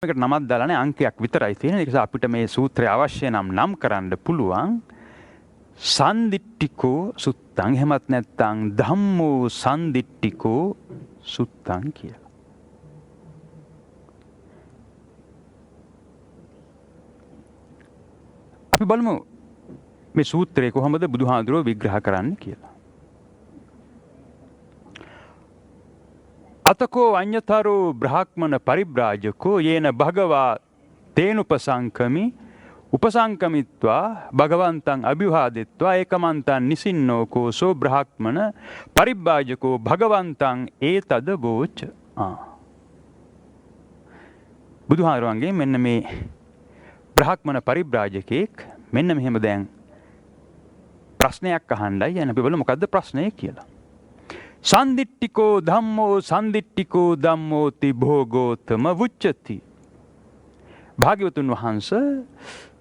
මේකට නමක් දාලානේ අංකයක් විතරයි තියෙන. ඒක නිසා අපිට මේ සූත්‍රය අවශ්‍ය නම් කරන්න පුළුවන්. සන්දිට්ඨිකෝ සුත්තං, එහෙමත් නැත්නම් ධම්මෝ සන්දිට්ඨිකෝ සුත්තං කියලා. අපි බලමු මේ සූත්‍රය කොහොමද බුදුහාඳුරෝ විග්‍රහ කරන්න කියලා. අතකෝ අඤ්ඤතරෝ බ්‍රාහ්මණ පරිබ්‍රාජකෝ යේන භගවා තේනුපසංකමි උපසංකමිත්වා භගවන්තං අභිවාදෙත්වා ඒකමන්තං නිසින්නෝ කෝසෝ බ්‍රාහ්මණ පරිබ්‍රාජකෝ භගවන්තං ඒතද වෝච. බුදුහාඳුරන්ගේ මෙන්න මේ බ්‍රාහ්මණ පරිබ්‍රාජකෙක් මෙන්න මෙහෙම දැන් ප්‍රශ්නයක් අහන්නයි යන අපි බලමු මොකද්ද ප්‍රශ්නය කියලා. සන්දිට්ඨිකෝ ධම්මෝ සන්දිට්ඨිකෝ ධම්මෝති භෝගෝතම වුච්චති. භාග්‍යවතුන් වහන්සේ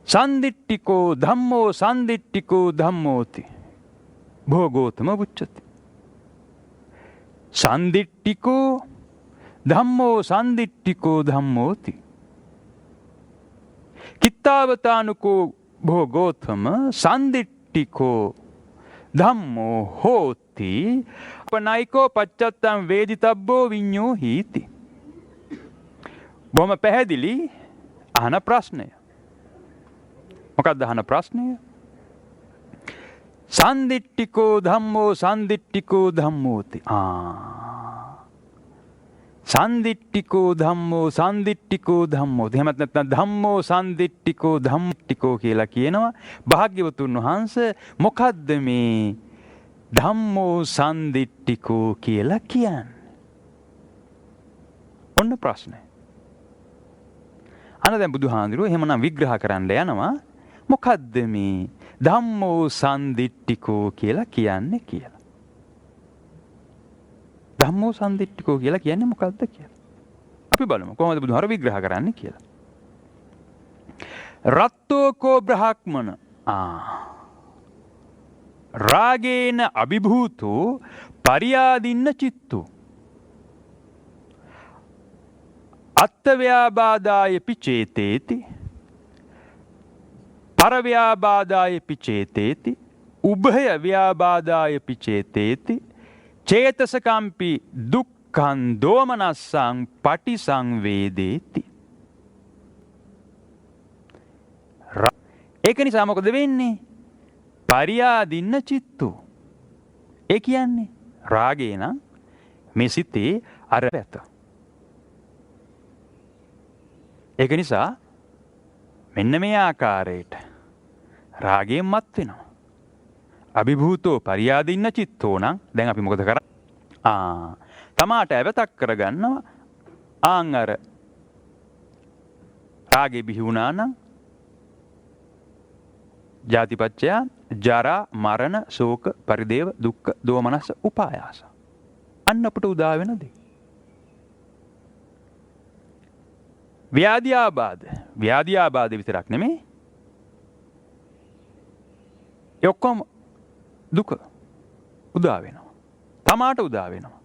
සන්දිට්ඨිකෝ ධම්මෝ සන්දිට්ඨිකෝ ධම්මෝති භෝගෝතම වුච්චති. සන්දිට්ඨිකෝ ධම්මෝ සන්දිට්ඨිකෝ ධම්මෝති කිත්තාවතානුකෝ භෝගෝතම සන්දිට්ඨිකෝ ධම්මෝ හෝති පනයිකෝ පච්චත්තං වේදිතබ්බෝ විඤ්ඤෝ හීති. බොහොම පැහැදිලි අහන ප්‍රශ්නය. මොකක්ද අහන ප්‍රශ්නය? සන්දිට්ඨිකෝ ධම්මෝ සන්දිට්ඨිකෝ ධම්මෝති. සන්දිට්ඨිකෝ ධම්මෝ සන්දිට්ඨිකෝ ධම්මෝති. එහෙමත් නැත්නම් ධම්මෝ සන්දිට්ඨිකෝ ධම්මටිකෝ කියලා කියනවා. භාග්‍යවතුන් වහන්සේ මොකද්ද මේ ධම්මෝ සන්දිට්ඨිකෝ කියලා කියන්නේ? ඔන්න ප්‍රශ්නය. අන්න දැන් බුදුහාඳුරෝ එහෙමනම් විග්‍රහ කරන්න යනවා මොකද්ද මේ ධම්මෝ සන්දිට්ඨිකෝ කියලා කියන්නේ කියලා. ධම්මෝ සන්දිට්ඨිකෝ කියලා කියන්නේ මොකද්ද කියලා. අපි බලමු කොහොමද බුදුහාර විග්‍රහ කරන්නේ කියලා. රත්තෝකෝ බ්‍රාහ්මණ රාගේන අභිභූතෝ පරියාදින්න චිත්තෝ අත්තව්‍යාබාදාය පිචේතේති පරව්‍යාබාදාය පිචේතේති උභය ව්‍යාබාදාය පිචේතේති චේතසකම්පි දුක්ඛං දෝමනස්සං පටිසංවේදේති. ඒක නිසා මොකද වෙන්නේ? පරියාදින්න චිත්තෝ. ඒ කියන්නේ රාගේ නම් මේ සිතේ අර ඇත. ඒක නිසා මෙන්න මේ ආකාරයට රාගයෙන් මත් වෙනවා. අභිභූතෝ පරියාදින්න චිත්තෝ නම් දැන් අපි මොකද කරන්නේ? තමාට ඇවතක් කරගන්නවා. අර රාගේ බිහි වුණා නම් ජාතිපච්චය ජරා මරණ ශෝක පරිදේව දුක්ඛ දෝමනස්ස උපායාස. අන්න අපට උදා වෙන දේ. ව්‍යාධි ආබාධ විතරක් නෙමෙයි. ඔක්කොම දුක උදා වෙනවා. තමාට උදා වෙනවා.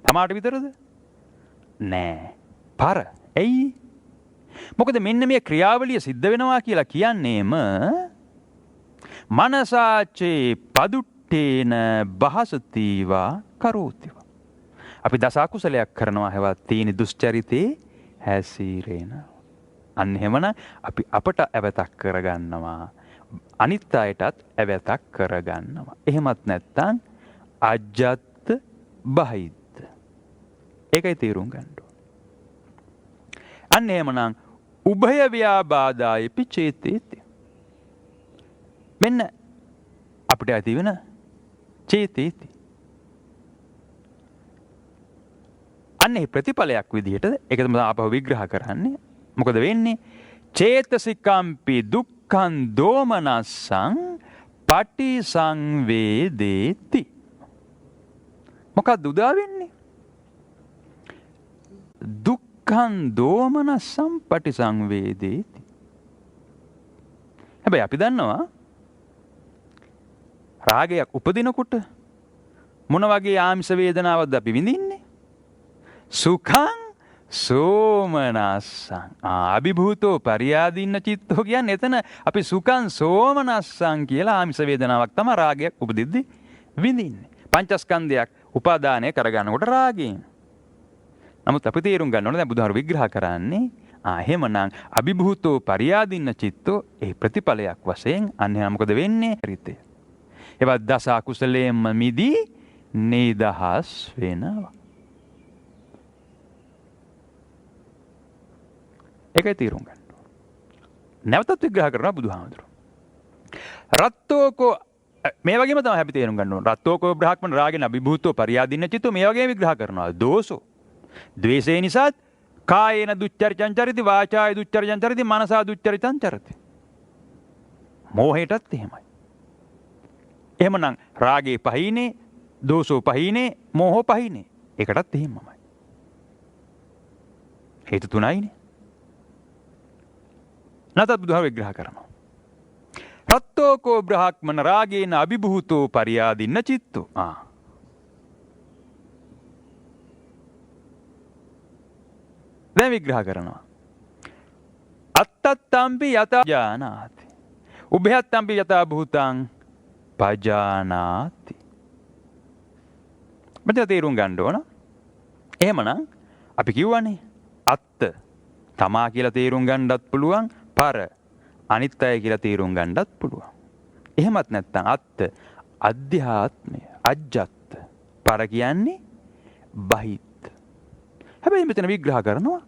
තමාට විතරද? නෑ. පර. ඇයි? මොකද මෙන්න මේ ක්‍රියාවලිය සිද්ධ වෙනවා කියලා කියන්නේම මනසාචේ පදුට්ටේන බහසතිවා කරෝතිවා. අපි දස අකුසලයක් කරනවා හැවත් තීනි දුස්චරිතේ හැසිරෙන. අන්න එහෙමනම් අපි අපට ඇවතක් කරගන්නවා. අනිත් අයටත් ඇවතක් කරගන්නවා. එහෙමත් නැත්නම් අජ්ජත් බහිද්ද. ඒකයි තේරුම් ගන්න ඕනේ. අන්න එහෙමනම් උභය ව්‍යාබාදාය පිචේතේති. මෙන්න අපිට ඇති වෙන චේතේති. අන්නේ ප්‍රතිඵලයක් විදිහට ඒක තමයි ආපහු විග්‍රහ කරන්නේ. මොකද වෙන්නේ? චේතසිකම්පි දුක්ඛං දෝමනස්සං පටිසංවේදේති. මොකක්ද උදා වෙන්නේ? දුක්ඛං දෝමනස්සං පටිසංවේදේති. හැබැයි අපි දන්නවා රාගයක් උපදිනකොට මොන වගේ ආමිෂ වේදනාවක්ද අපි විඳින්නේ? සුඛං සෝමනස්සං. අභිභූතෝ පරියාදීන්න චිත්තෝ කියන්නේ එතන අපි සුඛං සෝමනස්සං කියලා ආමිෂ වේදනාවක් තමයි රාගයක් උපදිද්දි විඳින්නේ. පංචස්කන්ධයක් උපාදානය කරගන්නකොට රාගයෙන්. නමුත් අපි තේරුම් ගන්න ඕනේ දැන් බුදුහාරු විග්‍රහ කරන්නේ එහෙමනම් අභිභූතෝ පරියාදීන්න චිත්තෝ ඒ ප්‍රතිඵලයක් වශයෙන් අන්‍යයන් මොකද වෙන්නේ? රිතේ. ඒවත් දස අකුසලයෙන්ම මිදී නිදහස් වෙනවා. ඒකයි තේරුම් ගන්න. නැවතත් විග්‍රහ කරනවා බුදුහාමුදුරුවෝ. රත්තෝකෝ මේ වගේම තමයි අපි තේරුම් ගන්න ඕන. රත්තෝකෝ බ්‍රහ්මන රාගෙන අභිභූතෝ පරියාදීන්න චිත්තෝ මේ වගේම විග්‍රහ කරනවා. දෝසෝ. ද්වේෂය නිසාත් කායේන දුච්චරිතං චරිති වාචාය දුච්චරිතං චරිති මනසා දුච්චරිතං චරිති. මෝහයටත් එහෙමයි. එහෙමනම් රාගේ පහිනේ, දෝෂෝ පහිනේ, මෝහෝ පහිනේ. ඒකටත් එහෙමමයි. හේතු තුනයිනේ. නැතත් බුදුහාම විග්‍රහ කරනවා. රත්තෝකෝ බ්‍රහ්මන රාගේන අභිභූතෝ පරියාදින්න චිත්තෝ. දැන් විග්‍රහ කරනවා. අත්තත්තම්පි යතා ජානාති. උභයත්තම්පි යතා භූතං පජානාති. මෙතන තේරුම් ගන්න ඕන. එහෙමනම් අපි කියවනේ අත්ත තමා කියලා තේරුම් ගන්නත් පුළුවන්, පර අනිත් අය කියලා තේරුම් ගන්නත් පුළුවන්. එහෙමත් නැත්නම් අත්ත අධ්‍යාත්මය, අජ්ජත්. පර කියන්නේ බහිත්. හැබැයි මෙතන විග්‍රහ කරනවා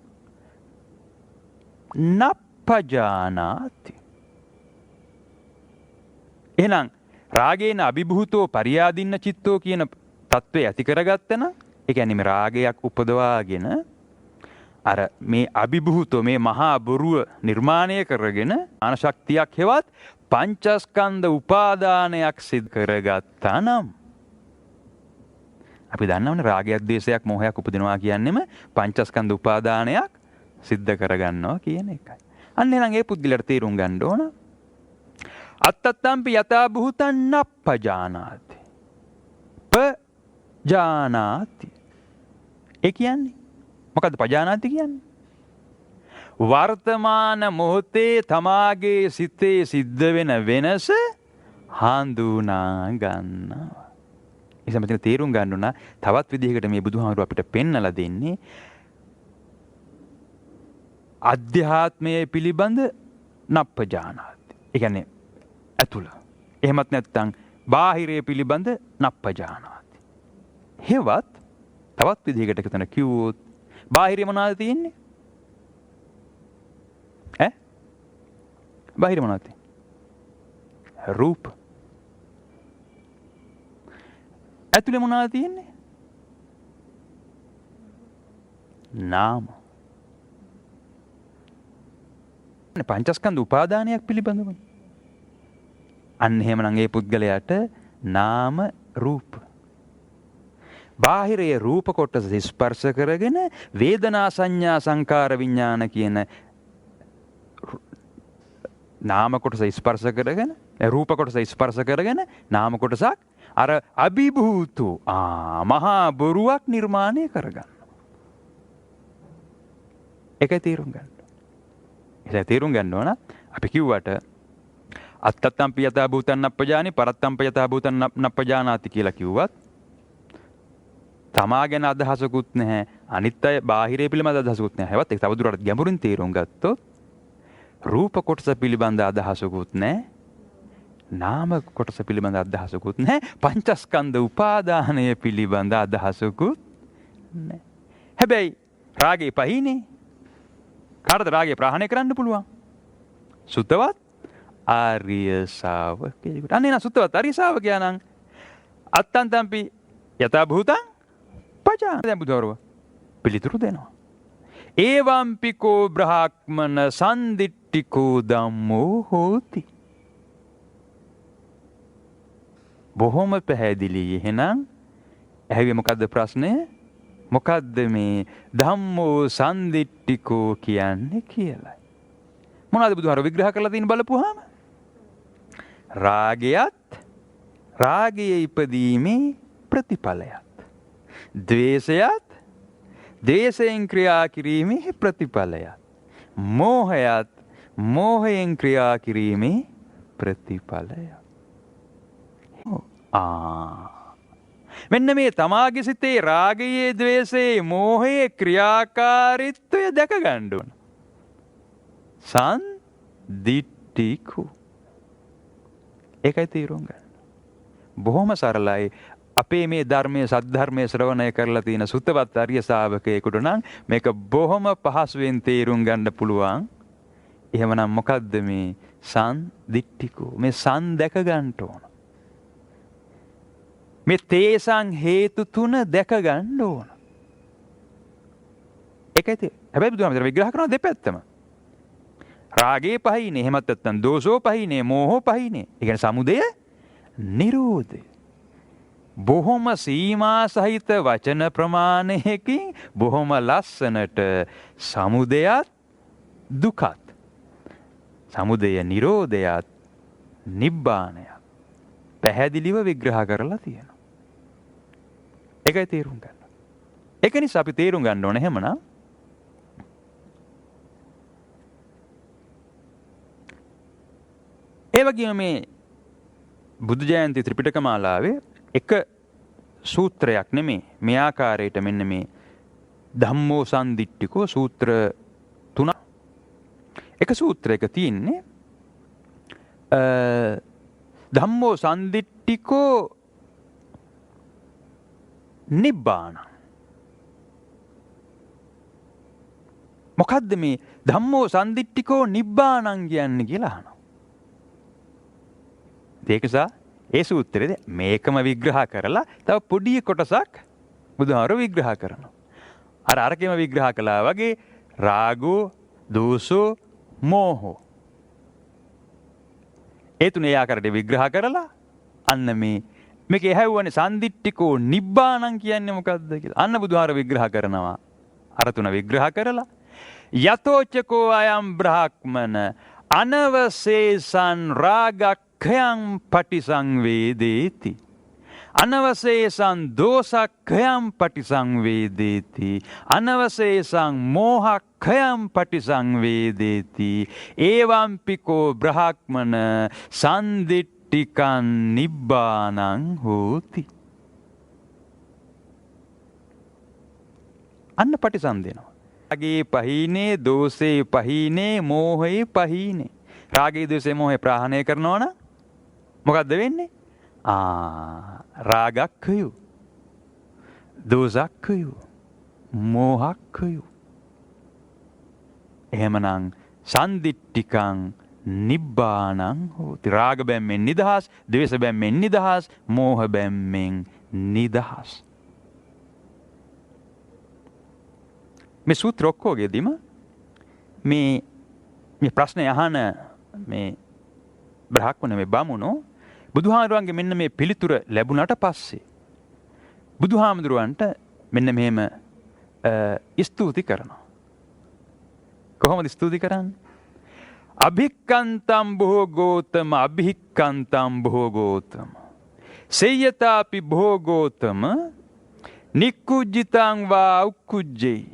නප්පජානාති. එහෙනම් රාගේන අභිභූතෝ පරියාදින්න චිත්තෝ කියන තත්ත්වය ඇති කරගත්තන, ඒ කියන්නේ මේ රාගයක් උපදවාගෙන අර මේ අභිභූතෝ මේ මහා බොරුව නිර්මාණය කරගෙන අනශක්තියක් හෙවත් පංචස්කන්ධ උපාදානයක් සිදු කරගත්තා නම් අපි දන්නවනේ රාගයක්, ද්වේෂයක්, මෝහයක් උපදිනවා කියන්නේම පංචස්කන්ධ උපාදානයක් සිද්ධ කරගන්නවා කියන එකයි. අන්න එහෙනම් ඒ පුද්ගලයාට තේරුම් ගන්න ඕන අත්තත්තම්පි යතා භූතං නප්පජානාති. පජානාති. ඒ කියන්නේ මොකද්ද පජානාති කියන්නේ? වර්තමාන මොහොතේ තමාගේ සිතේ සිද්ධ වෙන වෙනස හඳුනා ගන්නවා. එසම මෙතන තේරුම් ගන්න උනා තවත් විදිහකට මේ බුදුහාමුදුරුවෝ අපිට පෙන්නලා දෙන්නේ අධ්‍යාත්මයේ පිළිබඳ නප්පජානාති. ඒ කියන්නේ ඇතුළ. එහෙමත් නැත්නම් බාහිරයේ පිළිබඳ නප්පජානාති. හෙවත් තවත් විදිහකට හිතන කිව්වොත් බාහිරේ මොනවද තියෙන්නේ? බාහිර මොනවද තියෙන්නේ? රූප. ඇතුලේ මොනවද තියෙන්නේ? නාම. පංචස්කන්ධ උපාදානයක් පිළිබඳව. අන්න එහෙමනම් ඒ පුද්ගලයාට නාම රූප. බාහිරයේ රූප කොටස ස්පර්ශ කරගෙන වේදනා සංඥා සංකාර විඥාන කියන නාම කොටස ස්පර්ශ කරගෙන රූප කොටස ස්පර්ශ කරගෙන නාම කොටසක් අර අභිභූතු මහා බොරුවක් නිර්මාණය කරගන්න. ඒකයි තේරුම් ගන්න. ඒකයි තේරුම් ගන්න ඕන. අපි කිව්වට අත්තත්තම්පි යතා භූතං නප්පජානි පරත්තම්පි යතා භූතං නප්පජානාති කියලා කිව්වත් තමා ගැන අදහසකුත් නැහැ, අනිත් අය බාහිරය පිළිබඳ අදහසකුත් නැහැ. හැවත් ඒක තවදුරටත් ගැඹුරින් තේරුම් ගත්තොත් රූප කොටස පිළිබඳ අදහසකුත් නැහැ, නාම කොටස පිළිබඳ අදහසකුත් නැහැ, පංචස්කන්ධ උපාදානය පිළිබඳ අදහසකුත් නැහැ. හැබැයි රාගේ පහිනේ. කාටද රාගේ ප්‍රහාණය කරන්න පුළුවන්? සුතවත් ආර්ය ශාවකයෙකුට. අන්න එන සුතවත් ආර්ය ශාවකයා නම් අත්තන්තම්පි යතා භූතං පජාන. දැන් බුදුවරුව පිළිතුරු දෙනවා. ඒවම්පිකෝ බ්‍රහ්මන සම්දිට්ඨිකෝ ධම්මෝ හෝති. බොහොම පැහැදිලි. එහෙනම් ඇහුවේ මොකද්ද ප්‍රශ්නය? මොකද්ද මේ ධම්මෝ සම්දිට්ඨිකෝ කියන්නේ කියලායි. මොනවද බුදුහාර විග්‍රහ කරලා තියෙන බලපුවාම? රාගයත් රාගයේ ඉපදීමේ ප්‍රතිඵලයත්, ද්වේෂයත් ද්වේෂයෙන් ක්‍රියා කිරීමේ ප්‍රතිඵලයක්. මෝහයත් මෝහයෙන් ක්‍රියා කිරීමේ ප්‍රතිඵලයක්. මෙන්න මේ තමාගේ සිතේ රාගයේ ද්වේෂයේ මෝහයේ ක්‍රියාකාරීත්වය දැක ගන්න ඕන. සන්දිට්ඨිකෝ. ඒකයි තේරුම් ගන්න. බොහොම සරලයි. අපේ මේ ධර්මයේ සද්ධර්මයේ ශ්‍රවණය කරලා තියෙන සුත්තවත් ආර්ය ශාවකයෙකුට නම් මේක බොහොම පහසුවෙන් තේරුම් ගන්න පුළුවන්. එහෙමනම් මොකද්ද මේ සන්දිට්ඨිකෝ? මේ සන් දැක ගන්න ඕන. මේ තේසං හේතු තුන දැක ගන්න ඕන. ඒකයි. හැබැයි බුදුහාමර විග්‍රහ කරන දෙපැත්තම. රාගේ පහිනේ, එහෙමත් නැත්නම් දෝෂෝ පහිනේ, මෝහෝ පහිනේ. ඒ කියන්නේ සමුදය නිරෝධය. බොහොම සීමා සහිත වචන ප්‍රමාණයකින් බොහොම ලස්සනට සමුදයත් දුකත්, සමුදය නිරෝධයත් නිබ්බානයත් පැහැදිලිව විග්‍රහ කරලා තියෙනවා. ඒකයි තේරුම් ගන්න. ඒක නිසා අපි තේරුම් ගන්න ඕනේ එහෙමනම් ඒ වගේම මේ බුදු ජයන්ති ත්‍රිපිටක මාලාවේ එක සූත්‍රයක් නෙමේ මේ ආකාරයට මෙන්න මේ ධම්මෝ සන්දිට්ඨිකෝ සූත්‍ර 3 එක සූත්‍රයක තියෙන්නේ ධම්මෝ සන්දිට්ඨිකෝ නිබ්බාන. මොකද්ද මේ ධම්මෝ සන්දිට්ඨිකෝ නිබ්බානං කියන්නේ කියලා අහනවා. ඒකසා ඒ සූත්‍රයේදී මේකම විග්‍රහ කරලා තව පොඩි කොටසක් බුදුහාමර විග්‍රහ කරනවා. අරකෙම විග්‍රහ කළා වගේ රාගෝ, දෝෂෝ, මෝහෝ. ඒ තුනේ ආකාරයට විග්‍රහ කරලා අන්න මේක ඇහැව්වනේ සන්දිට්ඨිකෝ නිබ්බානං කියන්නේ මොකද්ද කියලා. අන්න බුදුහාමර විග්‍රහ කරනවා. අර තුන විග්‍රහ කරලා යතෝචකෝ අයම් බ්‍රහ්මන අනවසේසං රාගක්ඛයං පටිසංවේදේති අනවසේසං දෝසක්ඛයං පටිසංවේදේති අනවසේසං මෝහක්ඛයං පටිසංවේදේති ඒවම්පිකෝ බ්‍රහ්මන සන්දිට්ඨිකං නිබ්බානං හෝති. අන්න පටිසන්ධිනවා. රාගේ පහීනේ, දෝෂේ පහීනේ, මෝහේ පහීනේ. රාගේ, දෝෂේ, මෝහේ ප්‍රහාණය කරනවා නම් මොකද්ද වෙන්නේ? රාගක්ඛයු, දෝසක්ඛයු, මෝහක්ඛයු. එහෙමනම් සන්දිට්ඨිකං නිබ්බානං හෝති. රාග බැම්මෙන් නිදහස්, ද්වේෂ බැම්මෙන් නිදහස්, මෝහ බැම්මෙන් නිදහස්. මේ සූත්‍ර ඔක්කොගෙදීම මේ ප්‍රශ්නේ අහන මේ බ්‍රහ්මණ මේ බමුණෝ බුදුහාමුදුරන්ගේ මෙන්න මේ පිළිතුර ලැබුණාට පස්සේ බුදුහාමුදුරන්ට මෙන්න මෙහෙම ස්තුති කරනවා. කොහොමද ස්තුති කරන්නේ? අභික්කන්තම් බොහෝ ගෝතම, අභික්කන්තම් බොහෝ ගෝතම, සේයතාපි බොහෝ ගෝතම, නික්කුජ්ජිතං වා උක්කුජ්ජේය.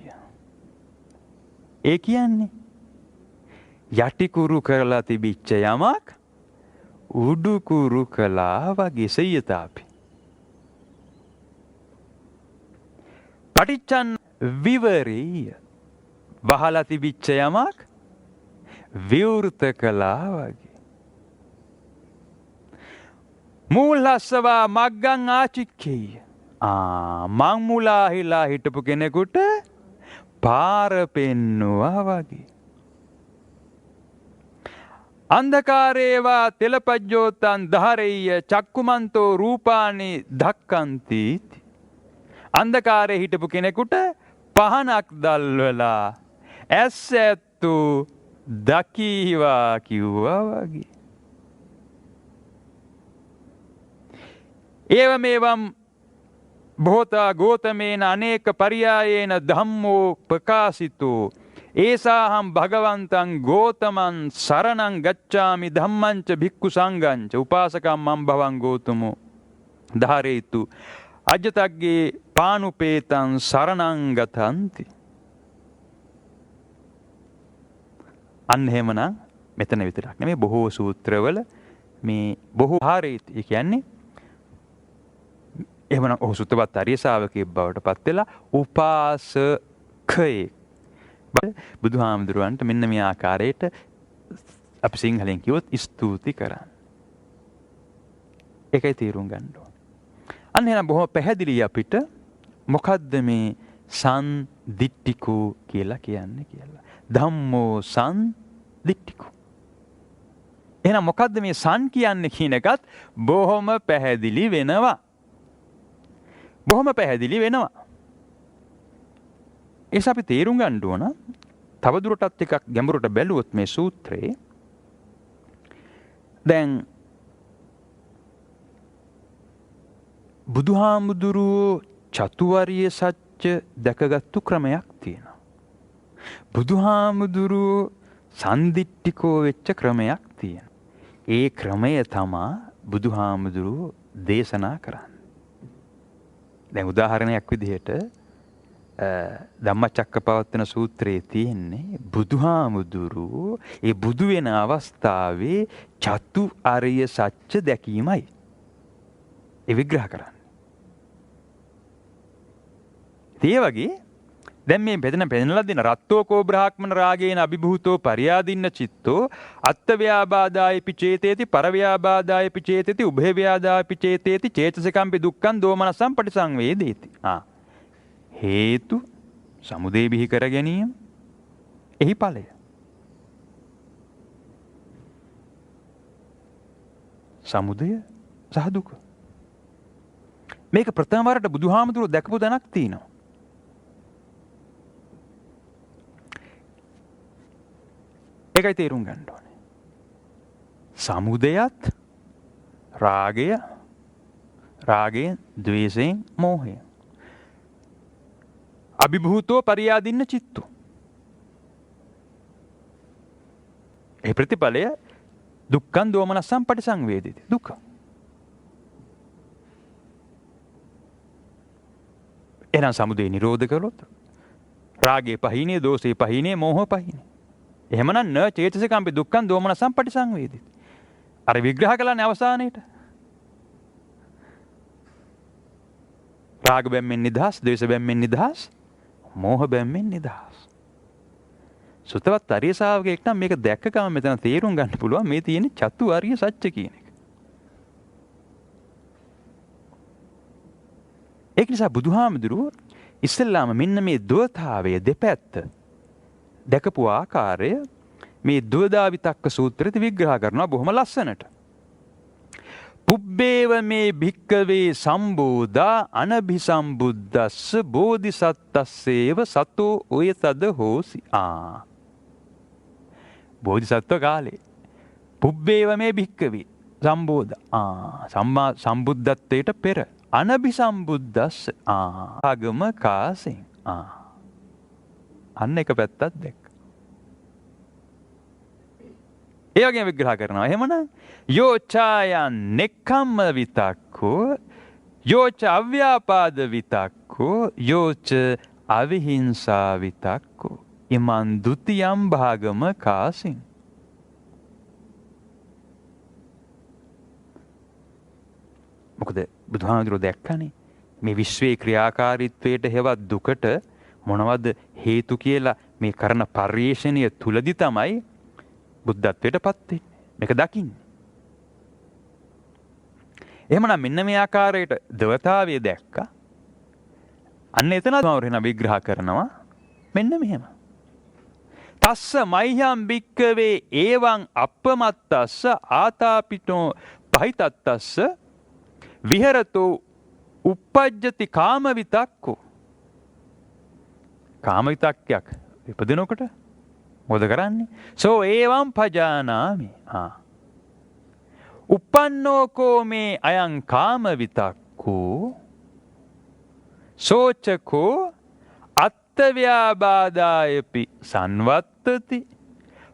ඒ කියන්නේ යටිකුරු කරලා තිබිච්ච යමක් උඩුකුරු කළා වගේ. සේයතාපි පටිච්චන් විවරේය. වහලා තිබිච්ච යමක් විවෘත කළා වගේ. මූලස්සවා මග්ගං ආචික්කේය. මං මුලාහිලා හිටපු කෙනෙකුට පාර පෙන්නුවා වගේ. අන්ධකාරේවා තෙලපජ්ජෝතං ධාරෙය්‍ය චක්කුමන්තෝ රූපානි ධක්කන්ති. අන්ධකාරයේ හිටපු කෙනෙකුට පහනක් දැල්වලා ඇස් ඇත්තු දකීවා කිව්වා වගේ. ඒවමේවම් බොහෝතා ගෝතමේන අනේක පරියායේන ධම්මෝ ප්‍රකාශිතෝ ඒසාහම් භගවන්තං ගෝතමං සරණං ගච්ඡාමි ධම්මංච භික්ඛු සංඝංච උපාසකම් මම් භවං ගෝතමෝ ධාරේතු අජ්ජතග්ගේ පානුපේතං සරණං ගතන්ති. අන්න එහෙමනම් මෙතන විතරක් නෙමෙයි බොහෝ සූත්‍රවල මේ බොහෝ ආකාරයට කියන්නේ එහෙමනම් ඔහු සුත්තවත් ආර්ය ශාවකයෙක් බවට පත් වෙලා උපාසකයෙක්. බුදුහාමුදුරුවන්ට මෙන්න මේ ආකාරයට අපි සිංහලෙන් කිව්වොත් ස්තුති කරන්න. ඒකයි තේරුම් ගන්න ඕන. අන්න එහෙනම් බොහොම පැහැදිලි අපිට මොකද්ද මේ සන්දිට්ඨිකෝ කියලා කියන්නේ කියලා. ධම්මෝ සන්දිට්ඨිකෝ. එහෙනම් මොකද්ද මේ සන් කියන්නේ කියන එකත් බොහොම පැහැදිලි වෙනවා. බොහොම පැහැදිලි වෙනවා. ඒස අපි තේරුම් ගන්න ඕන තවදුරටත් ටිකක් ගැඹුරට බැලුවොත් මේ සූත්‍රයේ දැන් බුදුහාමුදුරුවෝ චතුවර්ය සත්‍ය දැකගත්තු ක්‍රමයක් තියෙනවා. බුදුහාමුදුරුවෝ සන්දිට්ඨිකෝ වෙච්ච ක්‍රමයක් තියෙනවා. ඒ ක්‍රමය තමා බුදුහාමුදුරුවෝ දේශනා කරන්නේ. දැන් උදාහරණයක් විදිහට ධම්මචක්කපවත්තන සූත්‍රයේ තියෙන්නේ බුදුහාමුදුරුවෝ ඒ බුදු වෙන අවස්ථාවේ චතු අරිය සත්‍ය දැකීමයි. ඒ විග්‍රහ කරන්නේ. ඒ වගේ දැන් මේ පෙන්නලා දෙන රත්තෝකෝ බ්‍රාහ්මණ රාගේන අභිභූතෝ පරියාදින්න චිත්තෝ අත්ත්ව්‍යාබාදායපි චේතේති පරව්‍යාබාදායපි චේතේති උභයව්‍යාදායපි චේතේති චේතසිකම්පි දුක්ඛං දෝමනසං පටිසංවේදේති. හේතු සමුදය බිහි කර ගැනීම එහි ඵලය. සමුදය සහ දුක. මේක ප්‍රථම වරට බුදුහාමුදුරුවෝ දැකපු තැනක් තියෙනවා. ඒකයි තේරුම් ගන්න ඕනේ. සමුදයත් රාගයෙන් ද්වේෂයෙන් මෝහයෙන් අභිභූතෝ පරියාදින්න චිත්තෝ. ඒ ප්‍රතිඵලය දුක්ඛං දෝමනස්සං පටිසංවේදේති. දුක. එහෙනම් සමුදය නිරෝධ කළොත් රාගේ පහිනේ, දෝෂේ පහිනේ, මෝහ පහිනේ. එහෙමනම් න චේතසිකම්පි දුක්ඛං දෝමනසං පටිසංවේදේති. අර විග්‍රහ කළානේ අවසානයේට. රාග බැම්මෙන් නිදහස්, ද්වේෂ බැම්මෙන් නිදහස්, මෝහ බැම්මෙන් නිදහස්. සුතවත් ආර්ය ශාවකයෙක් නම් මේක දැක්ක ගමන් මෙතන තේරුම් ගන්න පුළුවන් මේ තියෙන චතු ආර්ය සත්‍ය කියන එක. ඒක නිසා බුදුහාමුදුරුවෝ ඉස්සෙල්ලාම මෙන්න මේ ද්වතාවය දෙපැත්ත දැකපු ආකාරය මේ ද්වදා විතක්ක සූත්‍රෙත් විග්‍රහ කරනවා බොහොම ලස්සනට. පුබ්බේව මේ භික්කවේ සම්බෝධා අනභිසම්බුද්දස්ස බෝධිසත්තස්සේව සතෝ ඔය තද හෝසි. බෝධිසත්ව කාලේ පුබ්බේව මේ භික්කවේ සම්බෝධා සම්මා සම්බුද්ධත්වයට පෙර අනභිසම්බුද්දස්ස ආගම කාසෙන් අන්න එක පැත්තක් දැක්ක. ඒ වගේම විග්‍රහ කරනවා. එහෙමනම් යෝචායන් නෙක්ඛම්ම විතක්කෝ යෝච අව්‍යාපාද විතක්කෝ යෝච අවිහිංසා විතක්කෝ ඉමන් ဒ ුතියම් භාගම කාසින්. මොකද බුදුහාමුදුරුවෝ දැක්කනේ මේ විශ්වයේ ක්‍රියාකාරීත්වයට හෙවත් දුකට මොනවද හේතු කියලා මේ කරන පරිශ්‍රණය තුලදී තමයි බුද්ධත්වයට පත් වෙන්නේ. මේක දකින්නේ. එහෙමනම් මෙන්න මේ ආකාරයට දවතාවය දැක්කා. අන්න එතනම වරෙන විග්‍රහ කරනවා. මෙන්න මෙහෙම. තස්ස මයිහම් භික්කවේ ඒවං අප්පමත්තස්ස ආතාපිතෝ පහිතත්තස්ස විහෙරතෝ uppajjati කාම විතක්කෝ. කාම විතක්කයක් ඉපදිනකොට මොකද කරන්නේ? සෝ ඒවං පජානාමි. uppannokෝ මේ අයං කාම විතක්කෝ සෝචකෝ අත්තව්‍යාබාදායපි සංවත්තති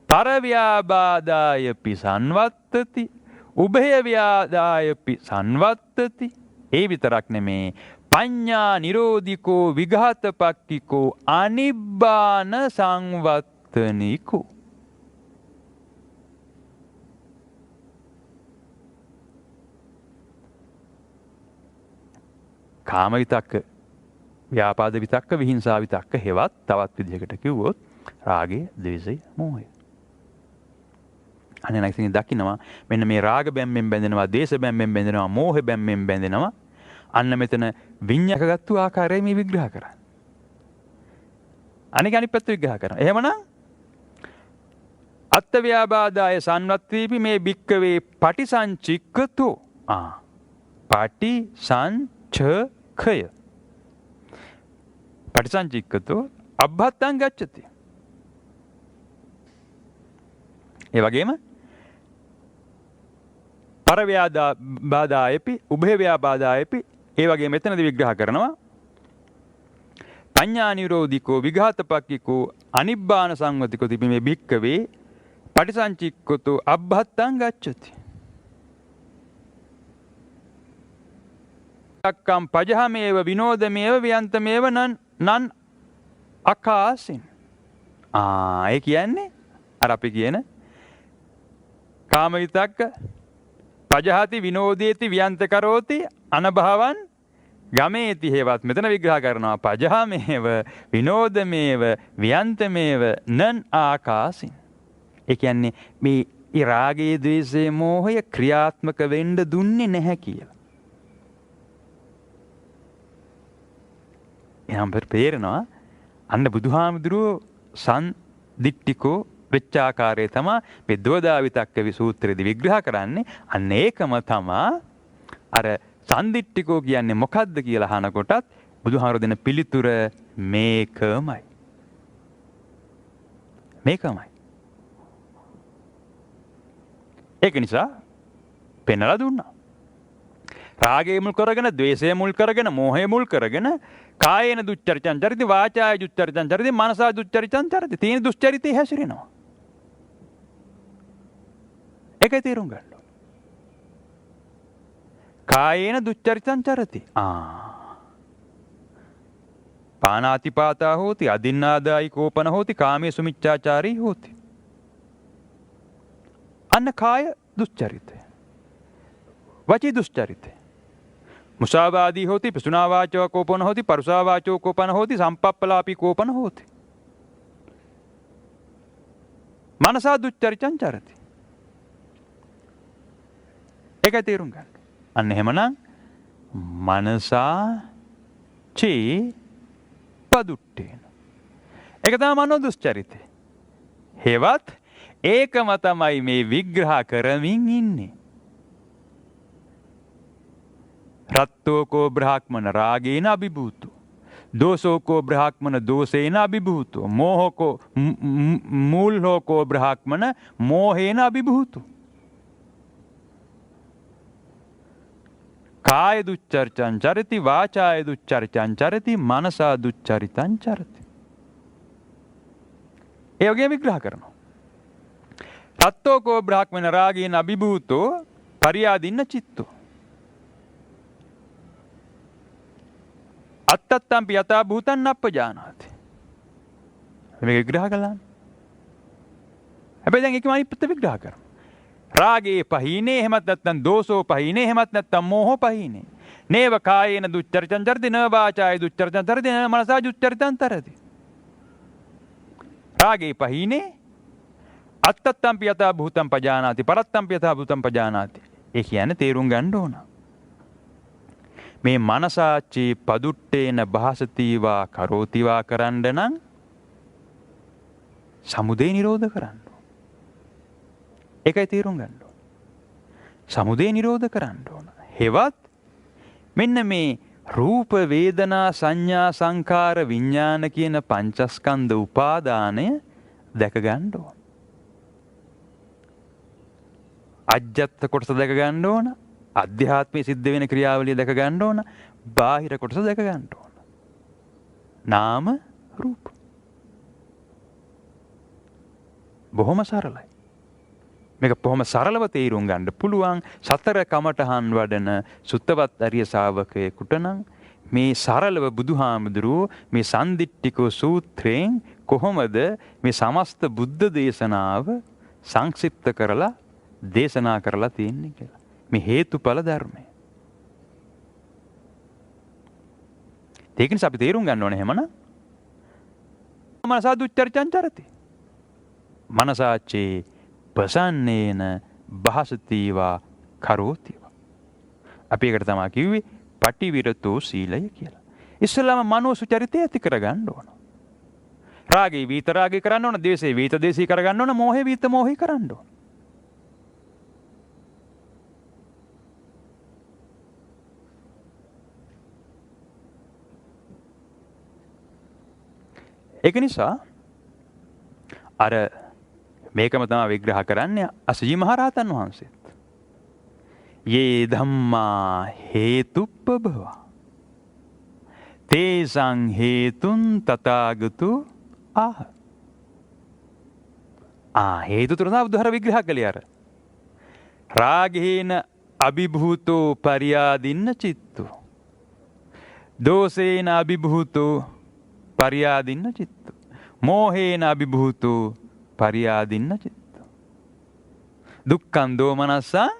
පරව්‍යාබාදායපි සංවත්තති උභයව්‍යාදායපි සංවත්තති. ඒ විතරක් නෙමේ පඤ්ඤා නිරෝධිකෝ විඝාතපක්ඛිකෝ අනිබ්බාන සංවත්තනිකෝ. කාම විතක්ක, ව්‍යාපාද විතක්ක, විහිංසා විතක්ක, හෙවත් තවත් විදිහකට කිව්වොත් රාගය, ද්වේෂය, මෝහය. අනේ නැතිනම් දකින්නවා මෙන්න මේ රාග බැම්මෙන් බැඳෙනවා, දේශ බැම්මෙන් බැඳෙනවා, මෝහ බැම්මෙන් බැඳෙනවා. අන්න මෙතන විඤ්ඤාකගත්තු ආකාරය මේ විග්‍රහ කරන්නේ. අනික අනිත් පැත්ත විග්‍රහ කරනවා. එහෙමනම් අත්ථ ව්‍යාබාදාය සංවත්වීපි මේ භික්කවේ පටිසංචික්කතෝ. පටිසංචකය. පටිසංචික්කතෝ අබ්බත්තං ගච්ඡති. ඒ වගේම පරව්‍යාබාදායපි උභය ව්‍යාබාදායපි ඒ වගේ මෙතනදී විග්‍රහ කරනවා පඤ්ඤා නිරෝධිකෝ විඝාතපක්ඛිකෝ අනිබ්බාන සංවතිකෝ තිබි මේ භික්කවේ පටිසංචික්කතෝ අබ්බත්තං ගච්ඡති. අක්කම් පජහමේව විනෝදමේව ව්‍යන්තමේව නන් අකාසින්. ඒ කියන්නේ අර අපි කියන කාම විතක්ක පජහති විනෝදේති ව්‍යන්ත කරෝති අනභවන් ගමේති හේවත් මෙතන විග්‍රහ කරනවා පජහමේව විනෝදමේව ව්‍යන්තමේව නන් ආකාසින්. ඒ කියන්නේ මේ රාගයේ ද්වේෂයේ මෝහය ක්‍රියාත්මක වෙන්න දුන්නේ නැහැ කියලා. එහම පේරනවා අන්න බුදුහාමුදුරුවෝ සන්දිට්ඨිකෝ වෙච්ච ආකාරය තමයි මේ දෝදා විතක්ක විසූත්‍රයේදී විග්‍රහ කරන්නේ. අන්න ඒකම තමයි අර සන්දිට්ඨිකෝ කියන්නේ මොකද්ද කියලා අහනකොටත් බුදුහාමුදුරුවෝ දෙන පිළිතුර මේකමයි. මේකමයි. ඒක නිසා පෙන්වලා දුන්නා. රාගය මුල් කරගෙන, ද්වේෂය මුල් කරගෙන, මෝහය මුල් කරගෙන කායේන දුච්චරිතං චරිත, වාචාය දුච්චරිතං චරිත, මනසා දුච්චරිතං චරිත. තීන දුස්චරිතේ හැසිරෙනවා. ඒකයි තේරුම් ගන්න. කායේන දුච්චරිතං චරති. පානාතිපාතා හෝති, අදින්නාදායි කෝපන හෝති, කාමයේ සුමිච්ඡාචාරී හෝති. අන්න කාය දුස්චරිතය. වචී දුස්චරිතය. මුසාවාදී හෝති, පිසුනා වාචෝ කෝපන හෝති, පරුසා වාචෝ කෝපන හෝති, සම්පප්පලාපී කෝපන හෝති. මනසා දුච්චරිතං චරති. ඒකයි තේරුම් ගන්න. අන්න එහෙමනම් මනසා චේ පදුට්ටේන. ඒක තමයි මනෝ දුස්චරිතය. හේවත් ඒකම තමයි මේ විග්‍රහ කරමින් ඉන්නේ. රත්තෝකෝ බ්‍රහ්මන රාගේන අභිභූතෝ, දෝසෝකෝ බ්‍රහ්මන දෝසේන අභිභූතෝ, මෝහකෝ මූල්හෝකෝ බ්‍රහ්මන මෝහේන අභිභූතෝ. කාය දුච්චරිතං චරති, වාචාය දුච්චරිතං චරති, මනසා දුච්චරිතං චරති. ඒ වගේ විග්‍රහ කරනවා. රත්තෝකෝ බ්‍රහ්මන රාගේන අභිභූතෝ පරියාදින්න චිත්තෝ. අත්තත්තම්පි යථා භූතං නප්පජානාති. මේක විග්‍රහ කළා. හැබැයි දැන් ඒකම අනිත් පැත්ත විග්‍රහ කරමු. රාගේ පහීනේ, එහෙමත් නැත්නම් දෝසෝ පහීනේ, එහෙමත් නැත්නම් මෝහෝ පහීනේ. නේව කායේන දුච්චරිතං චරති, න වාචාය දුච්චරිතං චරති, න මනසා දුච්චරිතං චරති. රාගේ පහීනේ, අත්තත්තම්පි යථා භූතං පජානාති, පරත්තම්පි යථා භූතං පජානාති. ඒ කියන්නේ තේරුම් ගන්න ඕන. මේ මනසාචේ පදුට්ටේන භාසතිවා කරෝතිවා කරන්න නම් සමුදය නිරෝධ කරන්න. ඒකයි තේරුම් ගන්න ඕන. සමුදය නිරෝධ කරන්න ඕන. හෙවත් මෙන්න මේ රූප වේදනා සංඥා සංකාර විඥාන කියන පංචස්කන්ධ උපාදානය දැක ගන්න ඕන. අජ්ජත් කොටස දැක ගන්න ඕන. අධ්‍යාත්මයේ සිද්ධ වෙන ක්‍රියාවලිය දැක ගන්න ඕන. බාහිර කොටස දැක ගන්න ඕන. නාම රූප. බොහොම සරලයි. මේක බොහොම සරලව තේරුම් ගන්න පුළුවන් සතර කමඨහන් වඩන සුත්තවත් අරිය ශාවකයෙකුට නම් මේ සරලව බුදුහාමුදුරුවෝ මේ සන්දිට්ඨික සූත්‍රයෙන් කොහොමද මේ සමස්ත බුද්ධ දේශනාව සංක්ෂිප්ත කරලා දේශනා කරලා තියෙන්නේ කියලා. මේ හේතුඵල ධර්මය. ඒක නිසා අපි තේරුම් ගන්න ඕනේ එහෙමනම් මනසා දුච්චරිතං චරති. මනසාචේ පසන්නේන භාසතිවා කරෝතිවා. අපි ඒකට තමයි කිව්වේ පටිවිරතෝ සීලය කියලා. ඉස්සෙල්ලාම මනෝ සුචරිතය ඇති කරගන්න ඕන. රාගේ වීත රාගේ කරන්න ඕන, ද්වේෂේ වීත ද්වේෂී කරගන්න ඕන, මෝහේ වීත මෝහී කරන්න ඕන. ඒක නිසා අර මේකම තමයි විග්‍රහ කරන්නේ අසජි මහරහතන් වහන්සේත්. යේ ධම්මා හේතුප්පභවා තේසං හේතුන් තථාගතු ආහ. හේතු තුන තමයි බුදුහාර විග්‍රහ කළේ අර. රාගේන අභිභූතෝ පරියාදින්න චිත්තෝ. දෝසේන අභිභූතෝ පරියාදින්න චිත්තෝ. මෝහේන අභිභූතෝ පරියාදින්න චිත්තෝ. දුක්ඛං දෝමනස්සං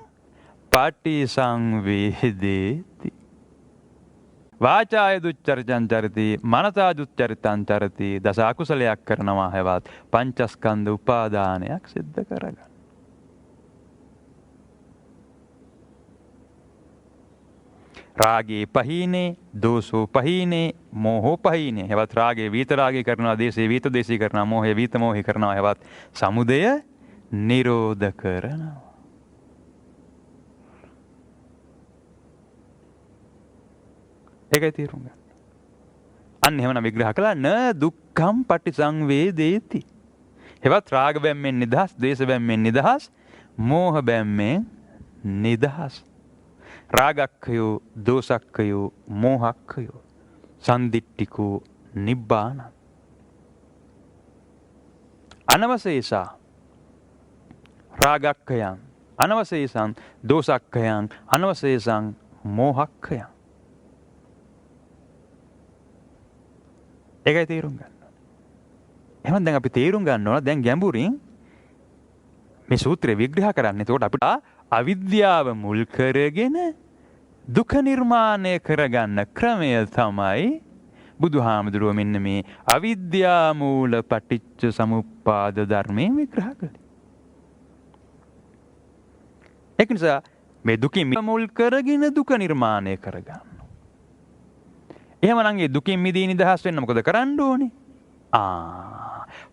පටිසංවේදේති. වාචාය දුච්චරිතං චරති මනසා දුච්චරිතං චරති. දස අකුසලයක් කරනවා හැවත් පංචස්කන්ධ උපාදානයක් සිද්ධ කරගන්න. රාගේ පහීනේ, දෝසෝ පහීනේ, මෝහෝ පහීනේ. හැවත් රාගේ වීත රාගේ කරනවා, දේශේ වීත දේශී කරනවා, මෝහේ වීත මෝහී කරනවා. හැවත් සමුදය නිරෝධ කරනවා. ඒකයි තේරුම් ගන්න. අන්න එහෙමනම් විග්‍රහ කළා න දුක්ඛම් පටිසංවේදේති. හෙවත් රාග බැම්මෙන් නිදහස්, ද්වේෂ බැම්මෙන් නිදහස්, මෝහ බැම්මෙන් නිදහස්. රාගක්ඛයෝ, දෝසක්ඛයෝ, මෝහක්ඛයෝ සන්දිට්ඨිකෝ නිබ්බාන. අනවශේෂා රාගක්ඛයන්, අනවශේෂං දෝසක්ඛයන්, අනවශේෂං මෝහක්ඛයන්. ඒකයි තේරුම් ගන්න. එහෙනම් දැන් අපි තේරුම් ගන්න ඕන දැන් ගැඹුරින් මේ සූත්‍රය විග්‍රහ කරන්නේ. එතකොට අපිට අවිද්‍යාව මුල් කරගෙන දුක නිර්මාණය කරගන්න ක්‍රමය තමයි බුදුහාමුදුරුවෝ මෙන්න මේ අවිද්‍යා මූල පටිච්ච සමුප්පාද ධර්මයෙන් විග්‍රහ කළේ. ඒක නිසා මේ දුකින් මුල් කරගෙන දුක නිර්මාණය කරගන්න. එහෙමනම් ඒ දුකින් මිදී නිදහස් වෙන්න මොකද කරන්න ඕනේ?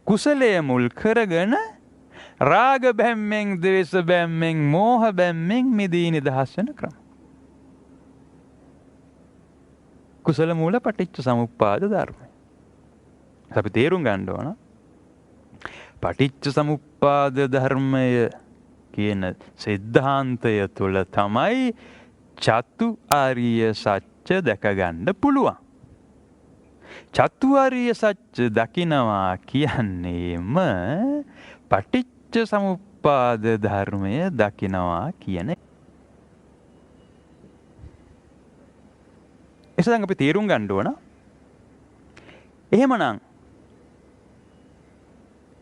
කුසලයේ මුල් කරගෙන රාග බැම්මෙන්, ද්වේෂ බැම්මෙන්, මෝහ බැම්මෙන් මිදී නිදහස් වෙන ක්‍රම. කුසල මූල පටිච්ච සමුප්පාද ධර්මය. අපි තේරුම් ගන්න ඕන පටිච්ච සමුප්පාද ධර්මය කියන සිද්ධාන්තය තුළ තමයි චතුආර්ය සත්‍ය දැක ගන්න පුළුවන්. චතුආර්ය සත්‍ය දකිනවා කියන්නේම පටිච්ච සමුප්පාද ධර්මය දකිනවා කියන. එසේනම් අපි තේරුම් ගන්න ඕන එහෙමනම්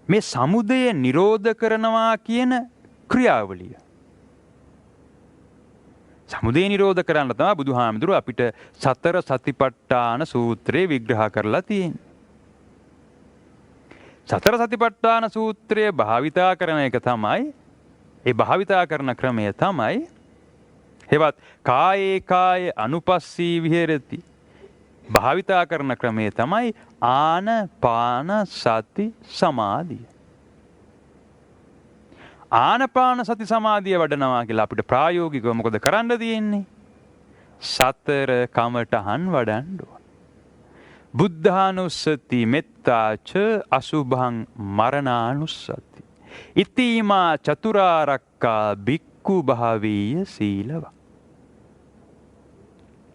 මේ සමුදය නිරෝධ කරනවා කියන ක්‍රියාවලිය. සමුදය නිරෝධ කරන්න තමයි බුදුහාමුදුරුවෝ අපිට සතර සතිපට්ඨාන සූත්‍රය විග්‍රහ කරලා තියෙන්නේ. සතර සතිපට්ඨාන සූත්‍රය භාවිතා කරන එක තමයි, ඒ භාවිතා කරන ක්‍රමය තමයි හෙවත් කායේ කාය අනුපස්සී විහෙරති භාවිතා කරන ක්‍රමය තමයි ආනපාන සති සමාධිය. ආනපාන සති සමාධිය වඩනවා කියලා අපිට ප්‍රායෝගිකව මොකද කරන්න තියෙන්නේ? සතර කමඨහන් වඩන්න ඕන. බුද්ධානුස්සති මෙත්තාච අසුභං මරණානුස්සති ඉතිමා චතුරාර්යකා භික්ඛු භාවීය සීලව.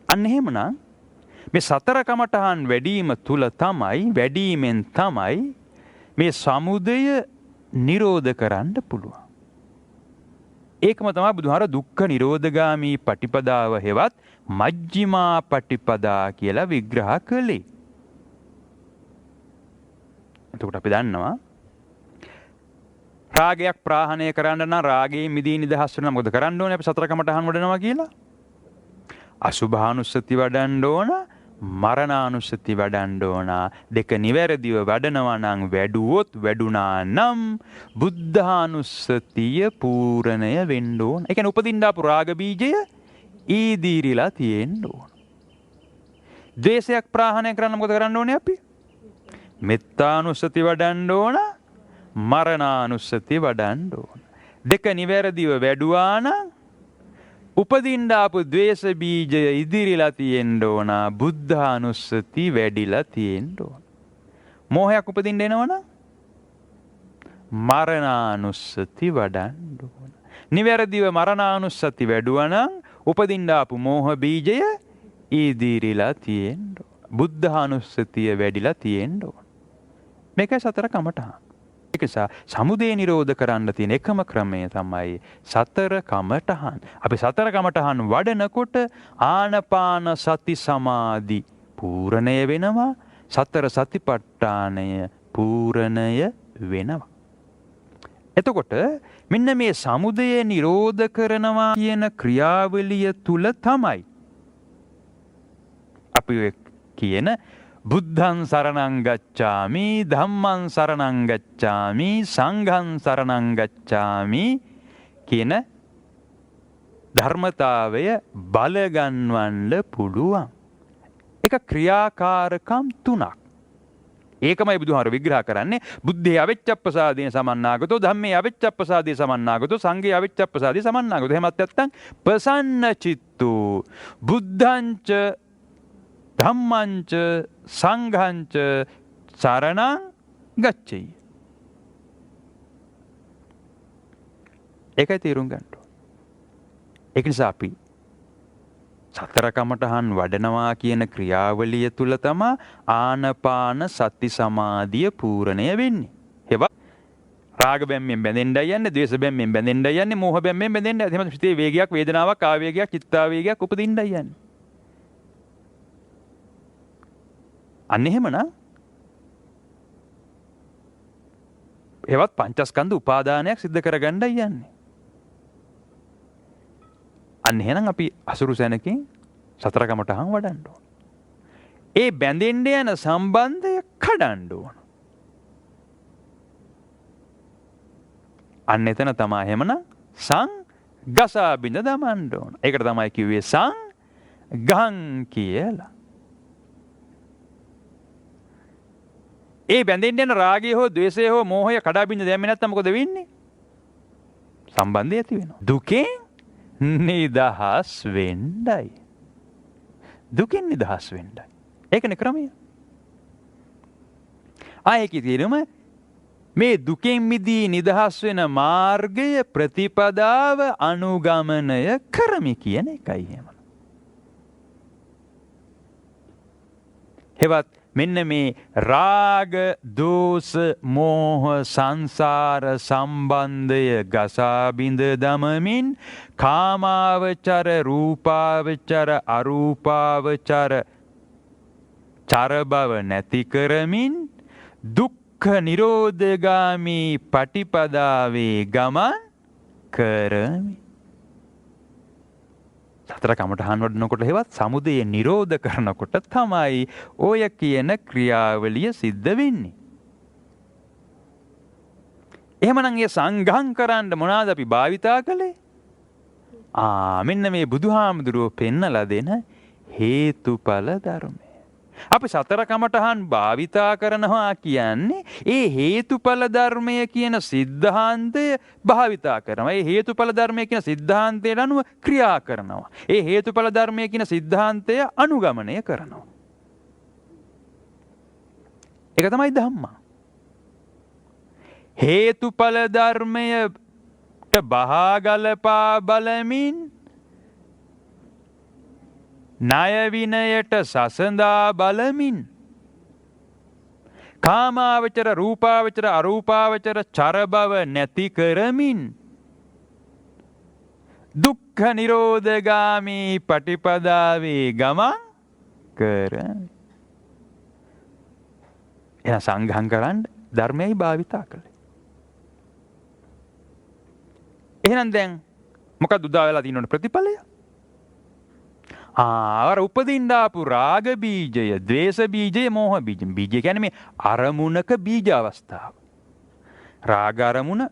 අන්න එහෙමනම් මේ සතර කමඨහන් වැඩිම තුල තමයි, වැඩිමෙන් තමයි මේ සමුදය නිරෝධ කරන්න පුළුවන්. ඒකම තමයි බුදුහාර දුක්ඛ නිරෝධගාමී පටිපදාව හෙවත් මජ්ක්‍ධිමා පටිපදා කියලා විග්‍රහ කළේ. එතකොට අපි දන්නවා රාගයක් ප්‍රහාණය කරන්න නම් රාගයෙන් මිදී නිදහස් වෙන්න මොකද කරන්න ඕනේ? අපි සතර කමඨහන් වඩනවා කියලා. අසුභානුස්සති වඩන්න ඕන, මරණානුස්සති වඩන්න ඕන. දෙක නිවැරදිව වඩනවා නම් වැඩුණා නම් බුද්ධානුස්සතිය පූර්ණය වෙන්න ඕන. ඒ කියන්නේ උපදින්න ආපු රාග බීජය ඊදීරිලා තියෙන්න ඕන. ද්වේෂයක් ප්‍රහාණය කරන්න මොකද කරන්න ඕනේ අපි? මෙත්තානුස්සති වඩන්න ඕන, මරණානුස්සති වඩන්න ඕන. දෙක නිවැරදිව වැඩුවා නම් උපදින්න ආපු ද්වේෂ බීජය ඉදිරිලා තියෙන්න ඕන, බුද්ධානුස්සති වැඩිලා තියෙන්න ඕන. මෝහයක් උපදින්න එනවනම් මරණානුස්සති වඩන්න ඕන. නිවැරදිව මරණානුස්සති වැඩුවා නම් උපදින්න ආපු මෝහ බීජය ඉදිරිලා තියෙන්න ඕන. බුද්ධානුස්සතිය වැඩිලා තියෙන්න ඕන. මේකයි සතර කමඨහන්. ඒක නිසා සමුදය නිරෝධ කරන්න තියෙන එකම ක්‍රමය තමයි සතර කමඨහන්. අපි සතර කමඨහන් වඩනකොට ආනපාන සති සමාධි පූර්ණය වෙනවා. සතර සතිපට්ඨානය පූර්ණය වෙනවා. එතකොට මෙන්න මේ සමුදය නිරෝධ කරනවා කියන ක්‍රියාවලිය තුල තමයි අපි කියන බුද්ධං සරණං ගච්ඡාමි, ධම්මං සරණං ගච්ඡාමි, සංඝං සරණං ගච්ඡාමි කියන ධර්මතාවය බලගන්වන්න පුළුවන්. ඒක ක්‍රියාකාරකම් තුනක්. ඒකමයි බුදුහාර විග්‍රහ කරන්නේ. බුද්ධේ අවිච්ඡප්පසාදේන සමන්නාගතෝ, ධම්මේ අවිච්ඡප්පසාදේ සමන්නාගතෝ, සංඝේ අවිච්ඡප්පසාදේ සමන්නාගතෝ. එහෙමත් නැත්නම් ප්‍රසන්න චිත්තෝ බුද්ධංච ධම්මංච සංඝංච සරණං ගච්ඡෙය්‍ය. ඒකයි තේරුම් ගන්න ඕනේ. ඒක නිසා අපි සතර කමඨහන් වඩනවා කියන ක්‍රියාවලිය තුල තමයි ආනපාන සති සමාධිය පූර්ණය වෙන්නේ. ඒවා රාග බැම්මෙන් බැඳෙන්නයි යන්නේ, ද්වේෂ බැම්මෙන් බැඳෙන්නයි යන්නේ, මෝහ බැම්මෙන් බැඳෙන්නයි. එහෙම සිතේ වේගයක්, වේදනාවක්, ආවේගයක්, චිත්තාවේගයක් උපදින්නයි යන්නේ. අන්න එහෙමනම් ඒවත් පංචස්කන්ධ උපාදානයක් සිද්ධ කරගන්නයි යන්නේ. අන්න එහෙනම් අපි අසුරු සැනකින් සතර කමඨහන් වඩන්න ඕන. ඒ බැඳෙන්න යන සම්බන්ධය කඩන්න ඕන. අන්න එතන තමයි එහෙමනම් සංගසා බිඳ දමන්න ඕන. ඒකට තමයි කිව්වේ සංඝං කියලා. ඒ බැඳෙන්න යන රාගය හෝ ද්වේෂය හෝ මෝහය කඩා බිඳ දැම්මේ නැත්නම් මොකද වෙන්නේ? සම්බන්ධය ඇති වෙනවා. දුකෙන් නිදහස් වෙන්නයි. දුකෙන් නිදහස් වෙන්නයි. ඒකනේ ක්‍රමය. ආයේ කියනම මේ දුකෙන් මිදී නිදහස් වෙන මාර්ගය ප්‍රතිපදාව අනුගමනය කරමි කියන එකයි එහෙම. හෙවත් මෙන්න මේ රාග, දෝෂ, මෝහ, සංසාර සම්බන්ධය ගසා බිඳ දමමින් කාමාවචර, රූපාවචර, අරූපාවචර චර බව නැති කරමින් දුක්ඛ නිරෝධගාමී පටිපදාවේ ගමන් කරමි. සතර කමඨහන් වඩනකොට හෙවත් සමුදය නිරෝධ කරනකොට තමයි ඔය කියන ක්‍රියාවලිය සිද්ධ වෙන්නේ. එහෙමනම් මේ සංඝං කරන්න මොනවාද අපි භාවිතා කළේ? මෙන්න මේ බුදුහාමුදුරුවෝ පෙන්නලා දෙන හේතුඵල ධර්මය. අපි සතර කමඨහන් භාවිතා කරනවා කියන්නේ ඒ හේතුඵල ධර්මය කියන සිද්ධාන්තය භාවිතා කරනවා. ඒ හේතුඵල ධර්මය කියන සිද්ධාන්තයට අනුව ක්‍රියා කරනවා. ඒ හේතුඵල ධර්මය කියන සිද්ධාන්තය අනුගමනය කරනවා. ඒක තමයි ධම්මා. හේතුඵල ධර්මයට බහාගලපා බලමින් ණය විනයට සසඳා බලමින් කාමාවචර, රූපාවචර, අරූපාවචර චර බව නැති කරමින් දුක්ඛ දුක්ඛ නිරෝධගාමී පටිපදාවේ ගමන් කරමි. එහෙනම් සංඝං කරන්න ධර්මයයි භාවිතා කළේ. එහෙනම් දැන් මොකක්ද උදා වෙලා තියෙන ප්‍රතිඵලය? අර උපදින්න ආපු රාග බීජය, ද්වේෂ බීජය, මෝහ බීජය. බීජය කියන්නේ මේ අරමුණක බීජ අවස්ථාව. රාග අරමුණ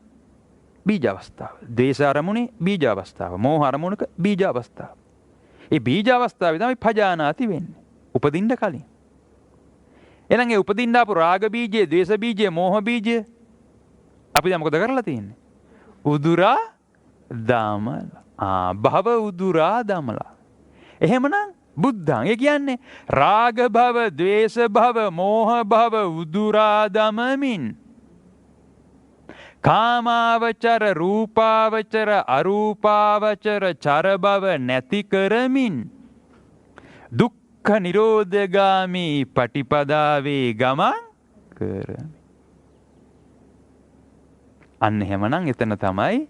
බීජ අවස්ථාව. ද්වේෂ අරමුණේ බීජ අවස්ථාව. මෝහ අරමුණක බීජ අවස්ථාව. ඒ බීජ අවස්ථාවේ තමයි පජානාති වෙන්නේ. උපදින්න කලින්. එහෙනම් ඒ උපදින්න ආපු රාග බීජය, ද්වේෂ බීජය, මෝහ බීජය අපි දැන් මොකද කරලා තියෙන්නේ? උදුරා දමලා. භව උදුරා දමලා. එහෙමනම් බුද්ධං ඒ කියන්නේ රාග භව, ද්වේෂ භව, මෝහ භව උදුරා දමමින් කාමාවචර, රූපාවචර, අරූපාවචර චර භව නැති කරමින් දුක්ඛ නිරෝධගාමී පටිපදාවේ ගමන් කරමි. අන්න එහෙමනම් එතන තමයි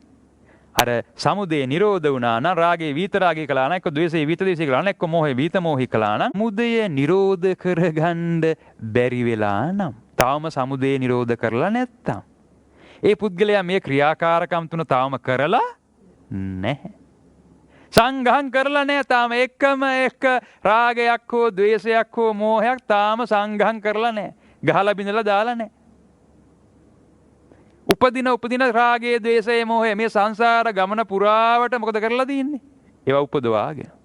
අර සමුදය නිරෝධ වුණා නම් රාගේ විතරාගේ කළා නම් එක්ක ද්වේෂේ විතදේශේ කළා නම් එක්ක මොහේ විතමෝහි කළා නම් සමුදය නිරෝධ කරගන්න බැරි වෙලා නම් තාම සමුදය නිරෝධ කරලා නැත්තම් ඒ පුද්ගලයා මේ ක්‍රියාකාරකම් තුන තාම කරලා නැහැ. සංඝං කරලා නැහැ තාම එකම එක රාගයක් හෝ ද්වේෂයක් හෝ මෝහයක් තාම සංඝං කරලා නැහැ. ගහලා බිඳලා දාලා නැහැ. උපදින රාගයේ ද්වේෂයේ මෝහයේ මේ සංසාර ගමන පුරාවට මොකද කරලා තින්නේ? ඒවා උපදවාගෙන.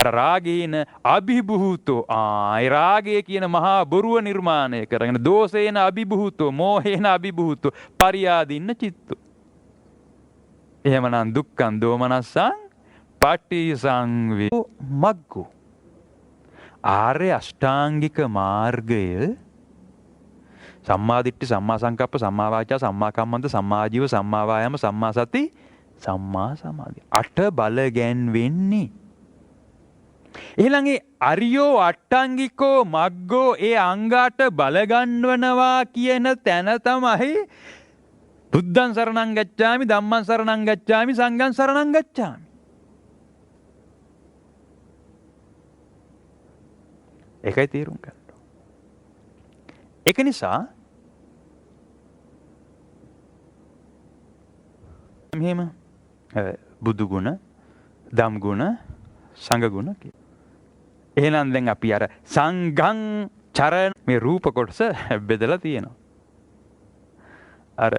අර රාගේන අභිභූතෝ ඒ රාගය කියන මහා බොරුව නිර්මාණය කරගෙන දෝෂේන අභිභූතෝ මෝහේන අභිභූතෝ පරියාදින්න චිත්තෝ. එහෙමනම් දුක්ඛං දෝමනස්සං පටිසංවේදෝ මග්ගෝ. ආර්ය අෂ්ටාංගික මාර්ගය සම්මා දිට්ඨි, සම්මා සංකප්ප, සම්මා වාචා, සම්මා කම්මන්ත, සම්මා ජීව, සම්මා වායාම, සම්මා සති, සම්මා සමාධි. 8 බල ගැන්වෙන්නේ. එහෙනම් ඒ අරියෝ අට්ටංගිකෝ මග්ගෝ ඒ අංගාට බල ගන්නවනවා කියන තැන තමයි බුද්ධං සරණං ගච්ඡාමි, ධම්මං සරණං ගච්ඡාමි, සංඝං සරණං ගච්ඡාමි. ඒකයි තේරුම් ගන්න. ඒක නිසා මෙහෙම බුදු ගුණ, ධම් ගුණ, සංඝ ගුණ කියලා. එහෙනම් දැන් අපි අර සංඝං චරණ මේ රූප කොටස බෙදලා තියෙනවා. අර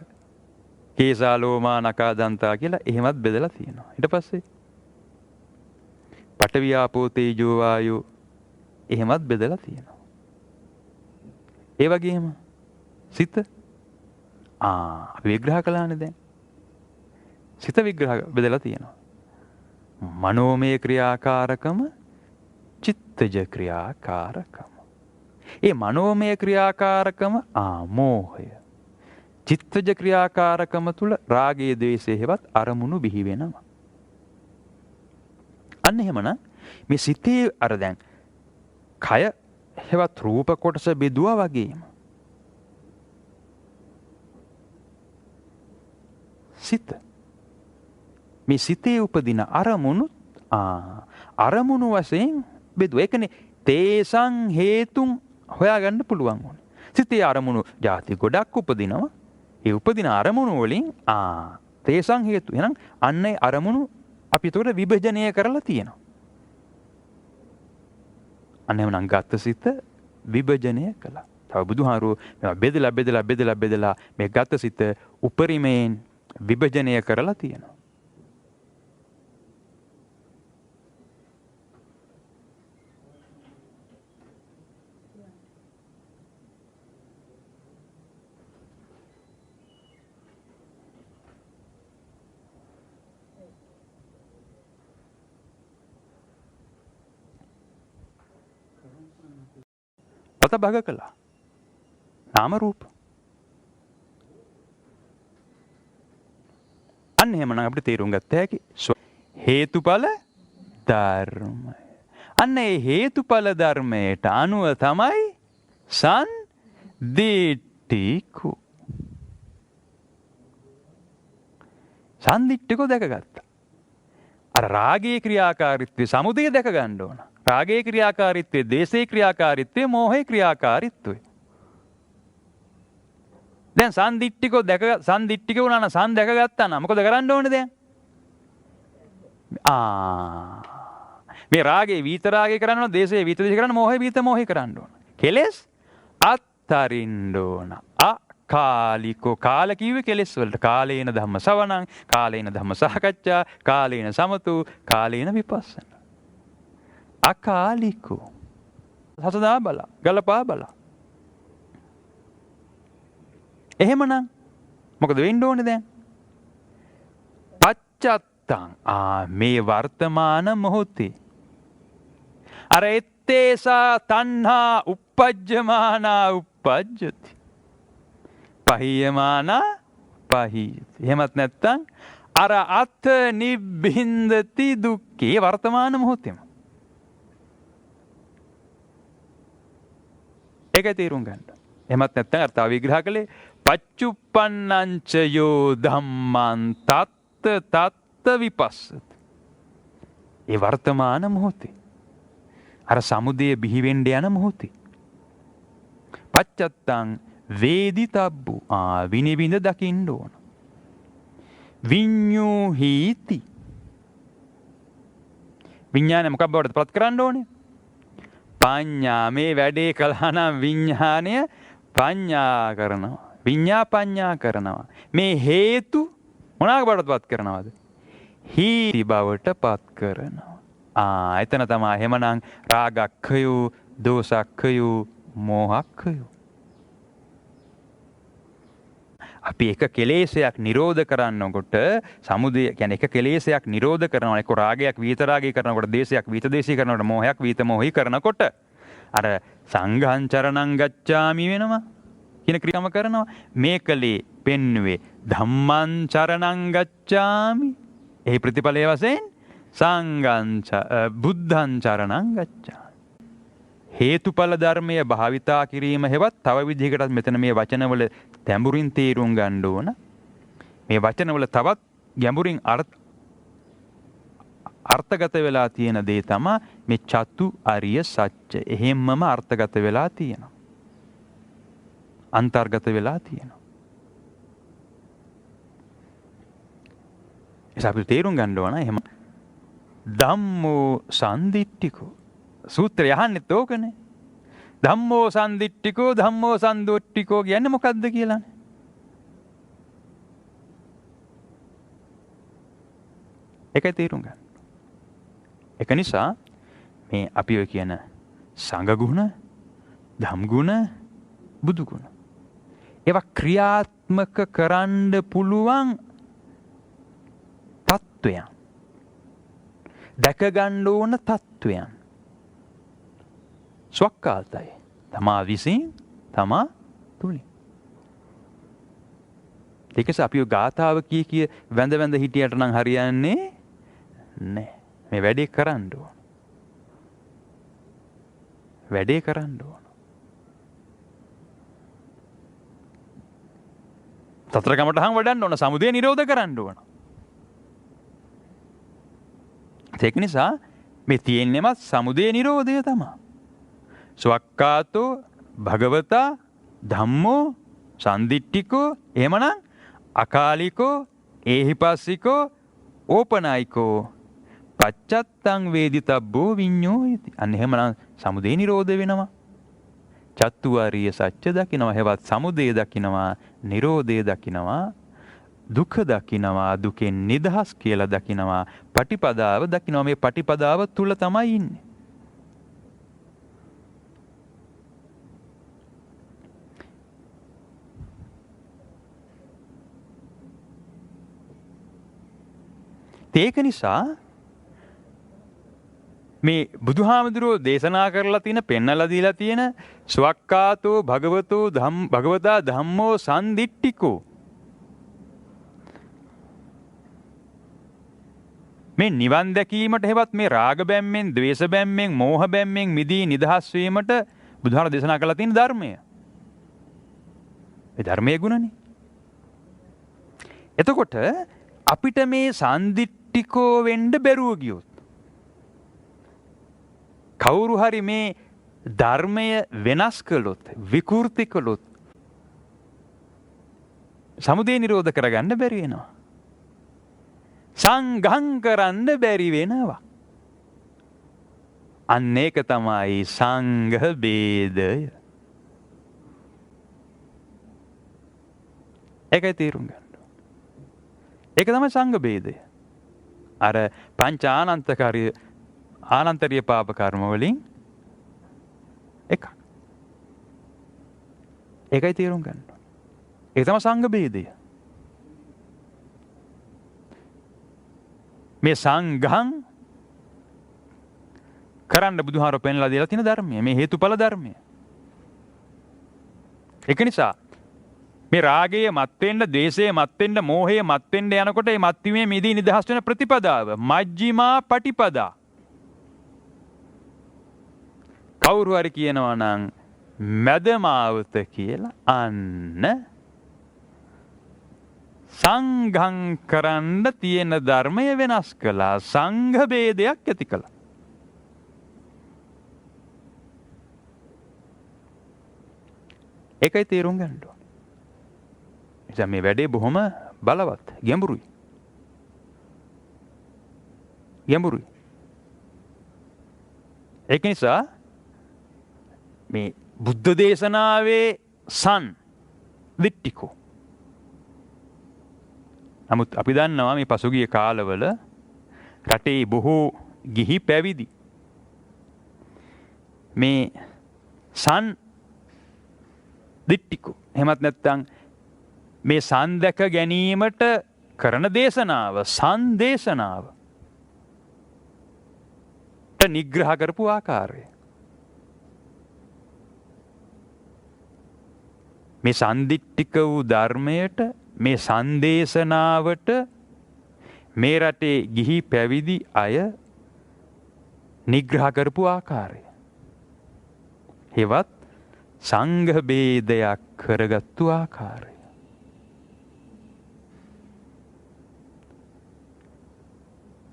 කේසා ලෝමා නකා දන්තා කියලා එහෙමත් බෙදලා තියෙනවා. ඊට පස්සේ පඨවි ආපෝ තේජෝ වායෝ එහෙමත් බෙදලා තියෙනවා. ඒ වගේම සිත විග්‍රහ කළානේ දැන්. සිත විග්‍රහ බෙදලා තියෙනවා. මනෝමය ක්‍රියාකාරකම, චිත්තජ ක්‍රියාකාරකම. ඒ මනෝමය ක්‍රියාකාරකම මෝහය. චිත්තජ ක්‍රියාකාරකම තුල රාගයේ ද්වේෂයේ හෙවත් අරමුණු බිහි වෙනවා. අන්න එහෙමනම් මේ සිතේ අර දැන් කය හෙවත් රූප කොටස බෙදුවා වගේම සිත මේ සිතේ උපදින අරමුණු වශයෙන් බෙදුවා. ඒකනේ තේසං හේතුන් හොයාගන්න පුළුවන් වුණේ. සිතේ අරමුණු ಜಾති ගොඩක් උපදිනවා. ඒ උපදින අරමුණු වලින් තේසං හේතු. එහෙනම් අන්නේ අරමුණු අපි ඒකට විභජනය කරලා තියෙනවා. අන්නේම ගත සිත විභජනය කළා. තව බුදුහාරෝ මේවා බෙදලා මේ ගත සිත උපරිමයෙන් විභජනය කරලා තියෙනවා. පත භග කළා. නාම රූප. අන්න එහෙමනම් අපිට තේරුම් ගත්ත හැකි හේතුඵල ධර්මය. අන්න ඒ හේතුඵල ධර්මයට අනුව තමයි සන්දිට්ඨිකෝ. සන්දිට්ඨිකෝ දැකගත්තා. අර රාගයේ ක්‍රියාකාරීත්වය සමුදය දැක ගන්න ඕන. රාගයේ ක්‍රියාකාරීත්වය, දේශයේ ක්‍රියාකාරීත්වය, මෝහයේ ක්‍රියාකාරීත්වය. දැන් සන්දිට්ඨික වුණා නම් සන් දැක ගත්තා නම් මොකද කරන්න ඕනේ දැන්? මේ රාගේ විත රාගේ කරන්න ඕන, දේශයේ විත දේශ කරන්න, මෝහයේ විත මෝහය කරන්න ඕන. කෙලෙස් අත්තරින්න ඕන. කාලිකෝ කාල කිව්වේ කෙලෙස් වලට. කාලේන ධම්ම ශ්‍රවණං, කාලේන ධම්ම සාකච්ඡා, කාලේන සමතු, කාලේන විපස්සනා. අකාලිකෝ හසදා බලා, ගලපා බලා. එහෙමනම් මොකද වෙන්න ඕනේ දැන්? පච්චත්තං මේ වර්තමාන මොහොතේ අර එත්තේසා තණ්හා uppajjamana uppajjati පහියමානා පහියති. එහෙමත් නැත්නම් අර අත් නිබ්බින්දති දුක්ඛේ වර්තමාන මොහොතේම. ඒකයි තේරුම් ගන්න. එහෙමත් නැත්නම් අර තව විග්‍රහ කළේ පච්චුප්පන්නංච යෝ ධම්මං තත්ත විපස්සති. ඒ වර්තමාන මොහොතේ අර සමුදය බිහි වෙන්න යන මොහොතේ පච්චත්තං වේදිතබ්බු විනිවිඳ දකින්න ඕන. විඤ්ඤූහීති විඥානය මොකක් බවටද පත් කරන්න ඕනේ? පඤ්ඤා. මේ වැඩේ කළා නම් විඥානය පඤ්ඤා කරනවා. විඤ්ඤාපඤ්ඤා කරනවා. මේ හේතු මොනවා බවටද පත් කරනවද? හීති බවට පත් කරනවා. එතන තමයි එහෙමනම් රාගක්ඛයෝ, දෝසක්ඛයෝ, මෝහක්ඛයෝ. අපි එක කෙලෙසයක් නිරෝධ කරනකොට සමුදය කියන්නේ එක කෙලෙසයක් නිරෝධ කරනවා. එක්ක රාගයක් විත රාගී කරනකොට, දේශයක් විත දේශී කරනකොට, මෝහයක් විත මෝහී කරනකොට අර සංඝං චරණං ගච්ඡාමි වෙනවා කියන ක්‍රියාව කරනවා. මේකලේ පෙන්නුවේ ධම්මං චරණං ගච්ඡාමි. එහි ප්‍රතිඵලයේ වශයෙන් සංඝං බුද්ධං චරණං ගච්ඡාමි. හේතුඵල ධර්මය භාවිතා කිරීම හෙවත් තව විදිහකටත් මෙතන මේ වචනවල ගැඹුරින් තේරුම් ගන්න ඕන. මේ වචනවල තවත් ගැඹුරින් අර්ථගත වෙලා තියෙන දේ තමයි මේ චතු අරිය සත්‍ය. එහෙම්මම අර්ථගත වෙලා තියෙනවා. අන්තර්ගත වෙලා තියෙනවා. ඒක අපි තේරුම් ගන්න ඕන. එහෙම ධම්මෝ සම්දිට්ඨිකෝ සූත්‍රය අහන්නෙත් ඕකනේ. ධම්මෝ සම්දිට්ඨිකෝ ධම්මෝ සන්දොට්ඨිකෝ කියන්නේ මොකද්ද කියලානේ. ඒකයි තේරුම් ගන්න. ඒක නිසා මේ අපි ඔය කියන සංඝ ගුණ, ධම් ගුණ, බුදු ගුණ ඒවා ක්‍රියාත්මක කරන්න පුළුවන් තත්වයන්. දැක ගන්න ඕන තත්වයන්. ස්වක්කාතයි. තමා විසින් තමා තුලින්. ඒකස අපි ගාථාව කිය වැඳ වැඳ හිටියට නම් හරියන්නේ නැහැ. මේ වැඩේ කරන්න ඕන. වැඩේ කරන්න ඕන. සතර කමටහන් වඩන්න ඕන. සමුදය නිරෝධ කරන්න ඕන. ඒක නිසා මේ තියෙන්නේම සමුදය නිරෝධය තමයි. ස්වක්කාතෝ භගවතා ධම්මෝ සම්දිට්ඨිකෝ එහෙමනම් අකාලිකෝ ඒහිපස්සිකෝ ඕපනායිකෝ පච්චත්තං වේදිතබ්බෝ විඤ්ඤෝයති. අන්න එහෙමනම් සමුදය නිරෝධ වෙනවා. චතුාරිය සත්‍ය දකිනවා. හෙවත් සමුදය දකිනවා, නිරෝධය දකිනවා, දුක දකිනවා, දුකෙන් නිදහස් කියලා දකිනවා, පටිපදාව දකිනවා. මේ පටිපදාව තුල තමයි ඉන්නේ. ඒක නිසා මේ බුදුහාමුදුරුවෝ දේශනා කරලා තියෙන, පෙන්නලා දීලා තියෙන ස්වක්කාතෝ භගවතා ධම්මෝ සම්දිට්ඨිකෝ මේ නිවන් දැකීමට හෙවත් මේ රාග බැම්මෙන්, ද්වේෂ බැම්මෙන්, මෝහ බැම්මෙන් මිදී නිදහස් වීමට බුදුහාමුදුරුවෝ දේශනා කරලා තියෙන ධර්මය. ඒ ධර්මයේ ගුණනේ. එතකොට අපිට මේ සම්දිට්ඨි දිට්ඨිකෝ වෙන්න බැරුව ගියොත් කවුරු හරි මේ ධර්මය වෙනස් කළොත් විකෘති කළොත් සමුදය නිරෝධ කරගන්න බැරි වෙනවා. සංඝං කරන්න බැරි වෙනවා. අන්න ඒක තමයි සංඝ ભેදය. ඒකයි තේරුම් ගන්න. ඒක තමයි සංඝ ભેදය. අර පංච ආනන්තරීය පාප කර්ම වලින් එකක්. ඒකයි තේරුම් ගන්න. ඒක තමයි සංඝ ભેදය. මේ සංඝං කරන්න බුදුහාරෝ පෙන්ලා දීලා තියෙන ධර්මය. මේ හේතුඵල ධර්මය. ඒක නිසා මේ රාගයේ මත් වෙන්න, ද්වේෂයේ මත් වෙන්න, මෝහයේ මත් වෙන්න යනකොට මේ මත් වීමේ මිදී නිදහස් වෙන ප්‍රතිපදාව මජ්ක්‍ධිමා පටිපදා. කවුරු හරි කියනවා නම් මැදමාවත කියලා අන්න සංඝං කරන්න තියෙන ධර්මය වෙනස් කළා. සංඝ ભેදයක් ඇති කළා. ඒකයි තේරුම් ගන්න ඕනේ. එතන මේ වැඩේ බොහොම බලවත්, ගැඹුරුයි. ගැඹුරුයි. ඒක නිසා මේ බුද්ධ දේශනාවේ දිට්ඨිකෝ. නමුත් අපි දන්නවා මේ පසුගිය කාලවල රටේ බොහෝ ගිහි පැවිදි මේ දිට්ඨිකෝ. එහෙමත් නැත්නම් මේ සංදක ගැනීමට කරන දේශනාව සංදේශනාව නිග්‍රහ කරපු ආකාරය. මේ සන්දිට්ඨික වූ ධර්මයට, මේ සංදේශනාවට මේ රටේ ගිහි පැවිදි අය නිග්‍රහ කරපු ආකාරය. හෙවත් සංඝ ભેදයක් කරගත්තු ආකාරය.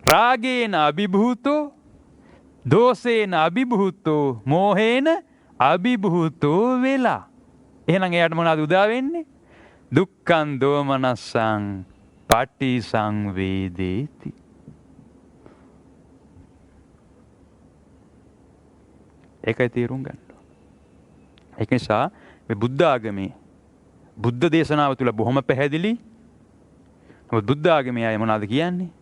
රාගේන අභිභූතෝ, දෝෂේන අභිභූතෝ, මෝහේන අභිභූතෝ වෙලා. එහෙනම් එයාට මොනවද උදා වෙන්නේ? දුක්ඛං දෝමනස්සං පටිසංවේදේති. ඒකයි තේරුම් ගන්න. ඒක නිසා මේ බුද්ධ ආගමේ බුද්ධ දේශනාව තුළ බොහොම පැහැදිලි. නමුත් බුද්ධ ආගමේ අය මොනවද කියන්නේ?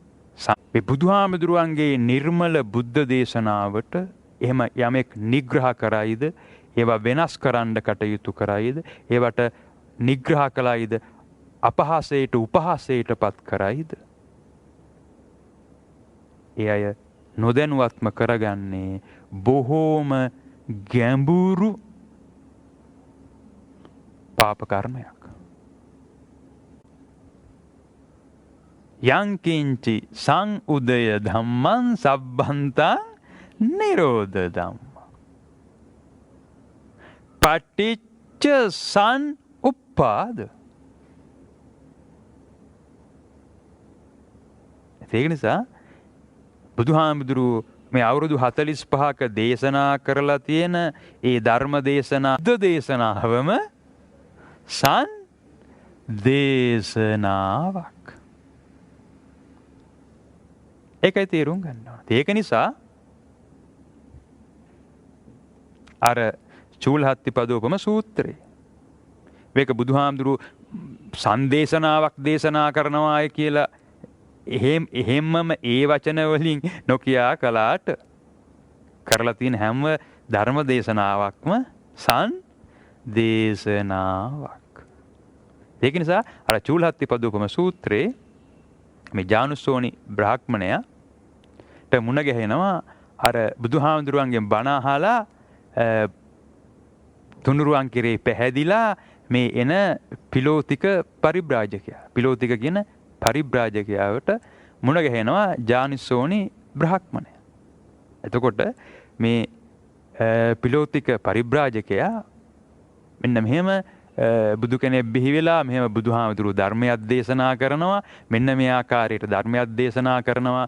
මේ බුදුහාමුදුරුවන්ගේ නිර්මල බුද්ධ දේශනාවට එහෙම යමෙක් නිග්‍රහ කරයිද, ඒවා වෙනස් කරන්න කටයුතු කරයිද, ඒවට නිග්‍රහ කළයිද, අපහාසයට උපහාසයට පත් කරයිද, ඒ අය නොදැනුවත්ම කරගන්නේ බොහෝම ගැඹුරු පාප කර්මයක්. යංකින්චි සංඋදය ධම්මං සබ්බන්තං නිරෝධ ධම්ම පටිච්ච සමුප්පාද. ඒක නිසා බුදුහාමුදුරුවෝ මේ අවුරුදු 45ක දේශනා කරලා තියෙන ඒ ධර්ම දේශනාවම සංදේශනාවක්. ඒකයි තේරුම් ගන්න ඕනේ. ඒක නිසා අර චූලහත්තිපදෝපම සූත්‍රය මේක බුදුහාමුදුරුවෝ සංදේශනාවක් දේශනා කරනවායි කියලා එහෙම්මම ඒ වචන වලින් නොකියා කළාට කරලා තියෙන හැම ධර්ම දේශනාවක්ම සංදේශනාවක්. ඒක නිසා අර චූලහත්තිපදෝපම සූත්‍රයේ මේ ජානුස්සෝනි බ්‍රාහ්මණයාට මුණ ගැහෙනවා අර බුදුහාමුදුරුවන්ගෙන් බණ අහලා තුනුරුවන් කෙරේ පැහැදිලා මේ එන පිලෝතික පරිබ්‍රාජකයා. පිලෝතික කියන පරිබ්‍රාජකයාට මුණ ගැහෙනවා ජානුස්සෝනි බ්‍රාහ්මණයා. එතකොට මේ පිලෝතික පරිබ්‍රාජකයා මෙන්න මෙහෙම බුදු කෙනෙක් බිහි වෙලා මෙහෙම බුදුහාමුදුරුවෝ ධර්මයක් දේශනා කරනවා මෙන්න මේ ආකාරයට ධර්මයක් දේශනා කරනවා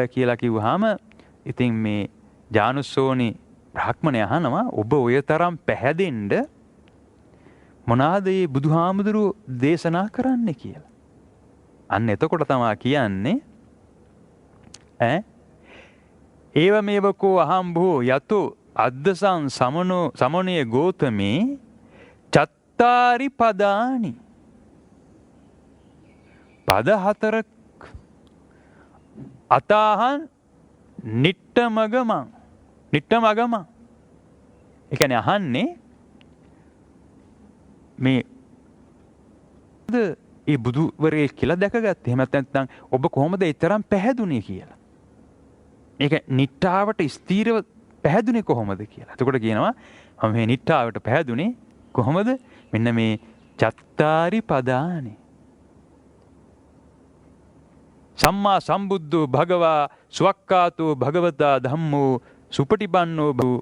කියලා කිව්වහම ඉතින් මේ ජානුස්සෝනි බ්‍රාහ්මණය අහනවා ඔබ ඔය තරම් පැහැදෙන්න මොනවාද මේ බුදුහාමුදුරුවෝ දේශනා කරන්නේ කියලා. අන්න එතකොට තමයි කියන්නේ ඒව මේවකෝ අහම්බෝ යතු අද්දසං සමනය ගෝතමේ චත්තාරි පදානි පද 4 අතාහන් නිට්ටමගමං ඒ කියන්නේ අහන්නේ මේ ඒ බුදුවරයෙක් කියලා දැකගත්තේ. එහෙම නැත්නම් ඔබ කොහොමද ඒ තරම් පැහැදුනේ කියලා. මේක නිට්ටාවට ස්ථීරව පැහැදුනේ කොහොමද කියලා. එතකොට කියනවා මම මේ නිට්ටාවට පැහැදුනේ කොහොමද? මෙන්න මේ චත්තාරි පදානි. සම්මා සම්බුද්ධෝ භගවා සුවක්කාතෝ භගවතා ධම්මෝ සුපටිපන්නෝ භූ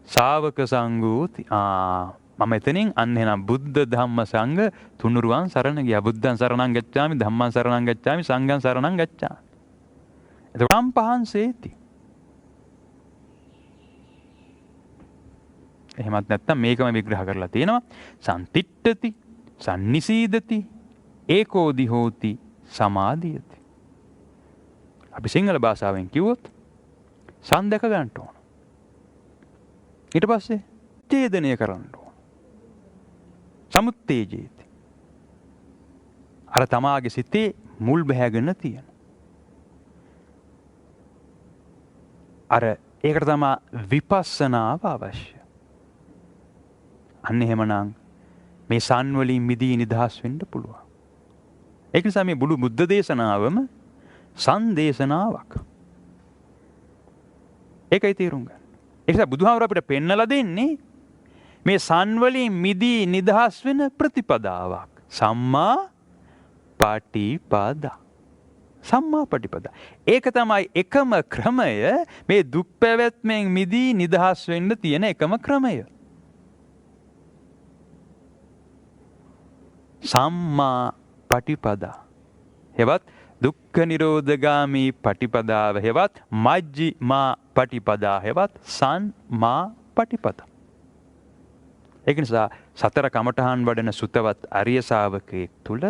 ශාවක සංඝෝති. මම එතනින් අන්න එහෙනම් බුද්ධ ධම්ම සංඝ තුනුරුවන් සරණ ගියා. බුද්ධං සරණං ගච්ඡාමි ධම්මං සරණං ගච්ඡාමි සංඝං සරණං ගච්ඡාමි. එතකොට පහන්සේති. එහෙමත් නැත්නම් මේකම විග්‍රහ කරලා තියෙනවා. සම්තිට්ඨති සම්නිසීදති ඒකෝදි හෝති සමාධියති. අපි සිංහල භාෂාවෙන් කිව්වොත් සම්දක ගන්න ඕන. ඊට පස්සේ ඡේදනය කරන්න ඕන. සමුත්තේජේති. අර තමාගේ සිතේ මුල් බැහැගෙන තියෙන. අර ඒකට තමයි විපස්සනාව අවශ්‍ය. අන්න එහෙමනම් මේ සන් වලින් මිදී නිදහස් වෙන්න පුළුවන්. ඒක නිසා මේ බුද්ධ දේශනාවම සංදේශනාවක්. ඒකයි තේරුම් ගන්න. ඒ නිසා බුදුහාමුදුරුවෝ අපිට පෙන්නලා දෙන්නේ මේ සන් වලින් මිදී නිදහස් වෙන ප්‍රතිපදාවක්. සම්මා පටිපදා. සම්මා පටිපදා. ඒක තමයි එකම ක්‍රමය මේ දුක් පැවැත්මෙන් මිදී නිදහස් වෙන්න තියෙන එකම ක්‍රමය. සම්මා පටිපදා. හෙවත් දුක්ඛ නිරෝධගාමී පටිපදාව හෙවත් මජ්ක්‍ධිමා පටිපදා හෙවත් සම්මා පටිපදා. ඒක නිසා සතර කමඨහන් වඩන සුතවත් අරිය ශාවකයෙක් තුල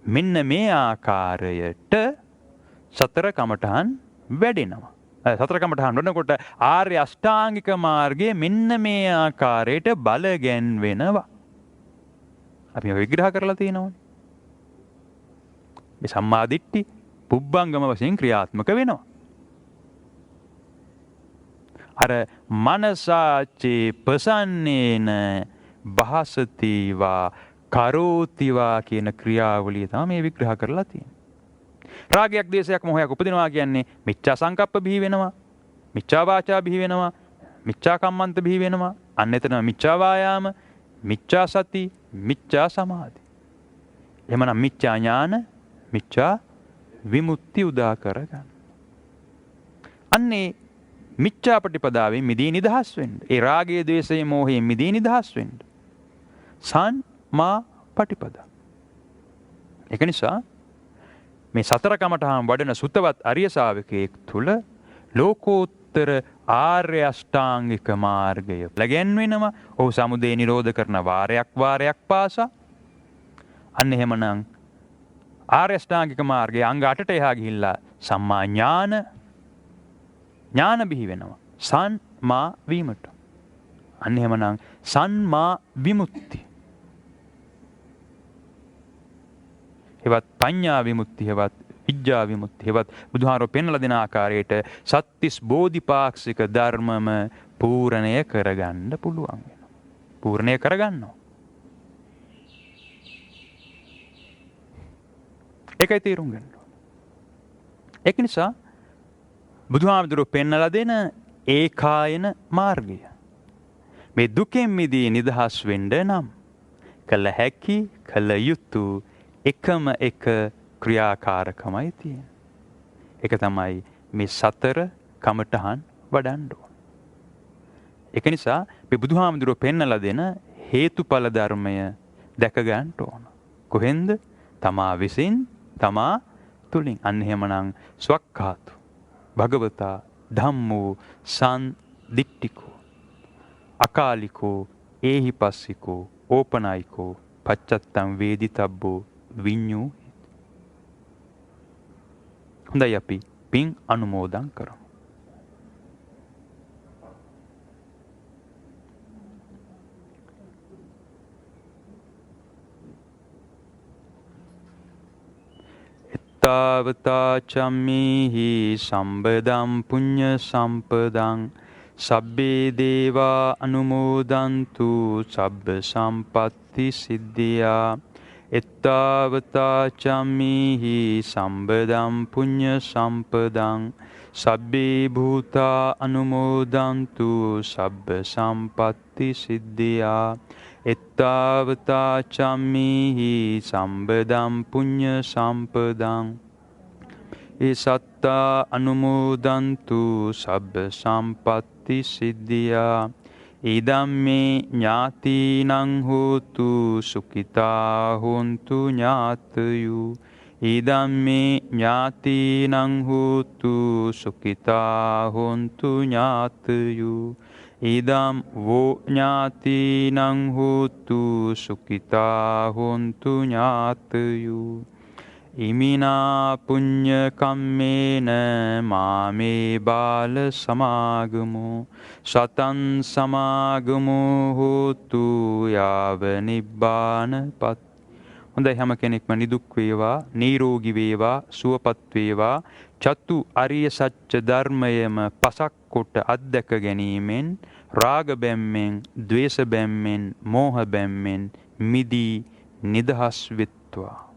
මෙන්න මේ ආකාරයට සතර කමඨහන් වැඩෙනවා. සතර කමඨහන් වඩනකොට ආර්ය අෂ්ටාංගික මාර්ගයේ මෙන්න මේ ආකාරයට බල ගැන්වෙනවා. අපි විග්‍රහ කරලා තියෙනවනේ. මේ සම්මා දිට්ඨි පුබ්බංගම වශයෙන් ක්‍රියාත්මක වෙනවා. අර මනසාචේ පසන්නේන භාසතිවා කරෝතිවා කියන ක්‍රියාවලිය තමයි මේ විග්‍රහ කරලා තියෙන්නේ. රාගයක් දේශයක් මොහයක් උපදිනවා කියන්නේ මිච්ඡා සංකප්ප බිහි වෙනවා. මිච්ඡා වාචා බිහි වෙනවා. මිච්ඡා කම්මන්ත බිහි වෙනවා. අන්න එතන මිච්ඡා වායාම, මිච්ඡා සති, මිච්ඡා සමාධි. එහෙමනම් මිච්ඡා ඥාන, මිච්ඡා විමුක්ති උදා කරගන්න. අන්නේ මිච්ඡා ප්‍රතිපදාවෙන් මිදී නිදහස් වෙන්න. ඒ රාගයේ, ද්වේෂයේ, මෝහයෙන් මිදී නිදහස් වෙන්න. සම්මා පටිපදා. ඒක නිසා මේ සතර කමඨහන් වඩන සුතවත් අරිය ශාවකයෙක් තුල ලෝකෝත්තර ආර්ය අෂ්ටාංගික මාර්ගය ලැබෙනවා. ඔහු සමුදය නිරෝධ කරන වාරයක් පාසා. අන්න එහෙමනම් ආර්ය අෂ්ටාංගික මාර්ගයේ අංග 8ට එහා ගිහිල්ලා සම්මා ඥාන බිහි වෙනවා. සම්මා වීමට. අන්න එහෙමනම් සම්මා විමුක්ති. හෙවත් පඤ්ඤා විමුක්ති හෙවත් විඥා විමුක්ති හෙවත් බුදුහාරෝ පෙන්වලා දෙන ආකාරයට සත්‍තිස් බෝධිපාක්ෂික ධර්මම පූර්ණය කරගන්න පුළුවන් වෙනවා. පූර්ණය කරගන්නවා. ඒකයි තේරුම් ගන්න ඕනේ. ඒක නිසා බුදුහාමුදුරුවෝ පෙන්වලා දෙන ඒකායන මාර්ගය. මේ දුකෙන් මිදී නිදහස් වෙන්න නම් කළ හැකි කළ යුතු එකම එක ක්‍රියාකාරකමයි තියෙන්නේ. ඒක තමයි මේ සතර කමඨහන් වඩන්න ඕන. ඒක නිසා මේ බුදුහාමුදුරුවෝ පෙන්වලා දෙන හේතුඵල ධර්මය දැක ගන්න ඕන. කොහෙන්ද? තමා විසින් තමා තුලින්. අන්න එහෙමනම් ස්වක්ඛාතු භගවතා ධම්මෝ සම්දිට්ඨිකෝ අකාලිකෝ ඒහිපස්සිකෝ ඕපනායිකෝ පච්චත්තං වේදිතබ්බෝ විඤ්ඤූ. හොඳයි අපි පින් අනුමෝදන් කරමු. තාවතා චම්මේහි සම්බදම් පුඤ්ඤ සම්පදං සබ්බේ දේවා අනුමෝදන්තු සබ්බ සම්පත්ති සිද්ධියා. එත්තාවතා චම්මේහි සම්බදම් පුඤ්ඤ සම්පදං සබ්බේ භූතා අනුමෝදන්තු සබ්බ සම්පත්ති සිද්ධියා. එත්තාවතා චම්මේහි සම්බදම් පුඤ්ඤ සම්පදං ඒ සත්තා අනුමෝදන්තු සබ්බ සම්පත්ති සිද්ධියා. ඉදම්මේ ඥාතිනං හෝතු සුඛිතා හොන්තු ඥාතයු. ඉදම්මේ ඥාතිනං හෝතු සුඛිතා හොන්තු ඥාතයු. ඉදම් වෝ ඥාතිනං හෝතු සුඛිතා හොන්තු ඥාතයු. ඉමිනා පුඤ්ඤ කම්මේන මාමේ බාල සමාගමෝ සතං සමාගමෝ හෝතු යාව නිබ්බානපත්. හොඳයි, හැම කෙනෙක්ම නිදුක් වේවා, නිරෝගී වේවා, සුවපත් වේවා. චතු අරිය සත්‍ය ධර්මයම පසක් කොට අත්දැක ගැනීමෙන් රාග බැම්මෙන්, ද්වේෂ බැම්මෙන්, මෝහ බැම්මෙන් මිදී නිදහස් වෙත්වා.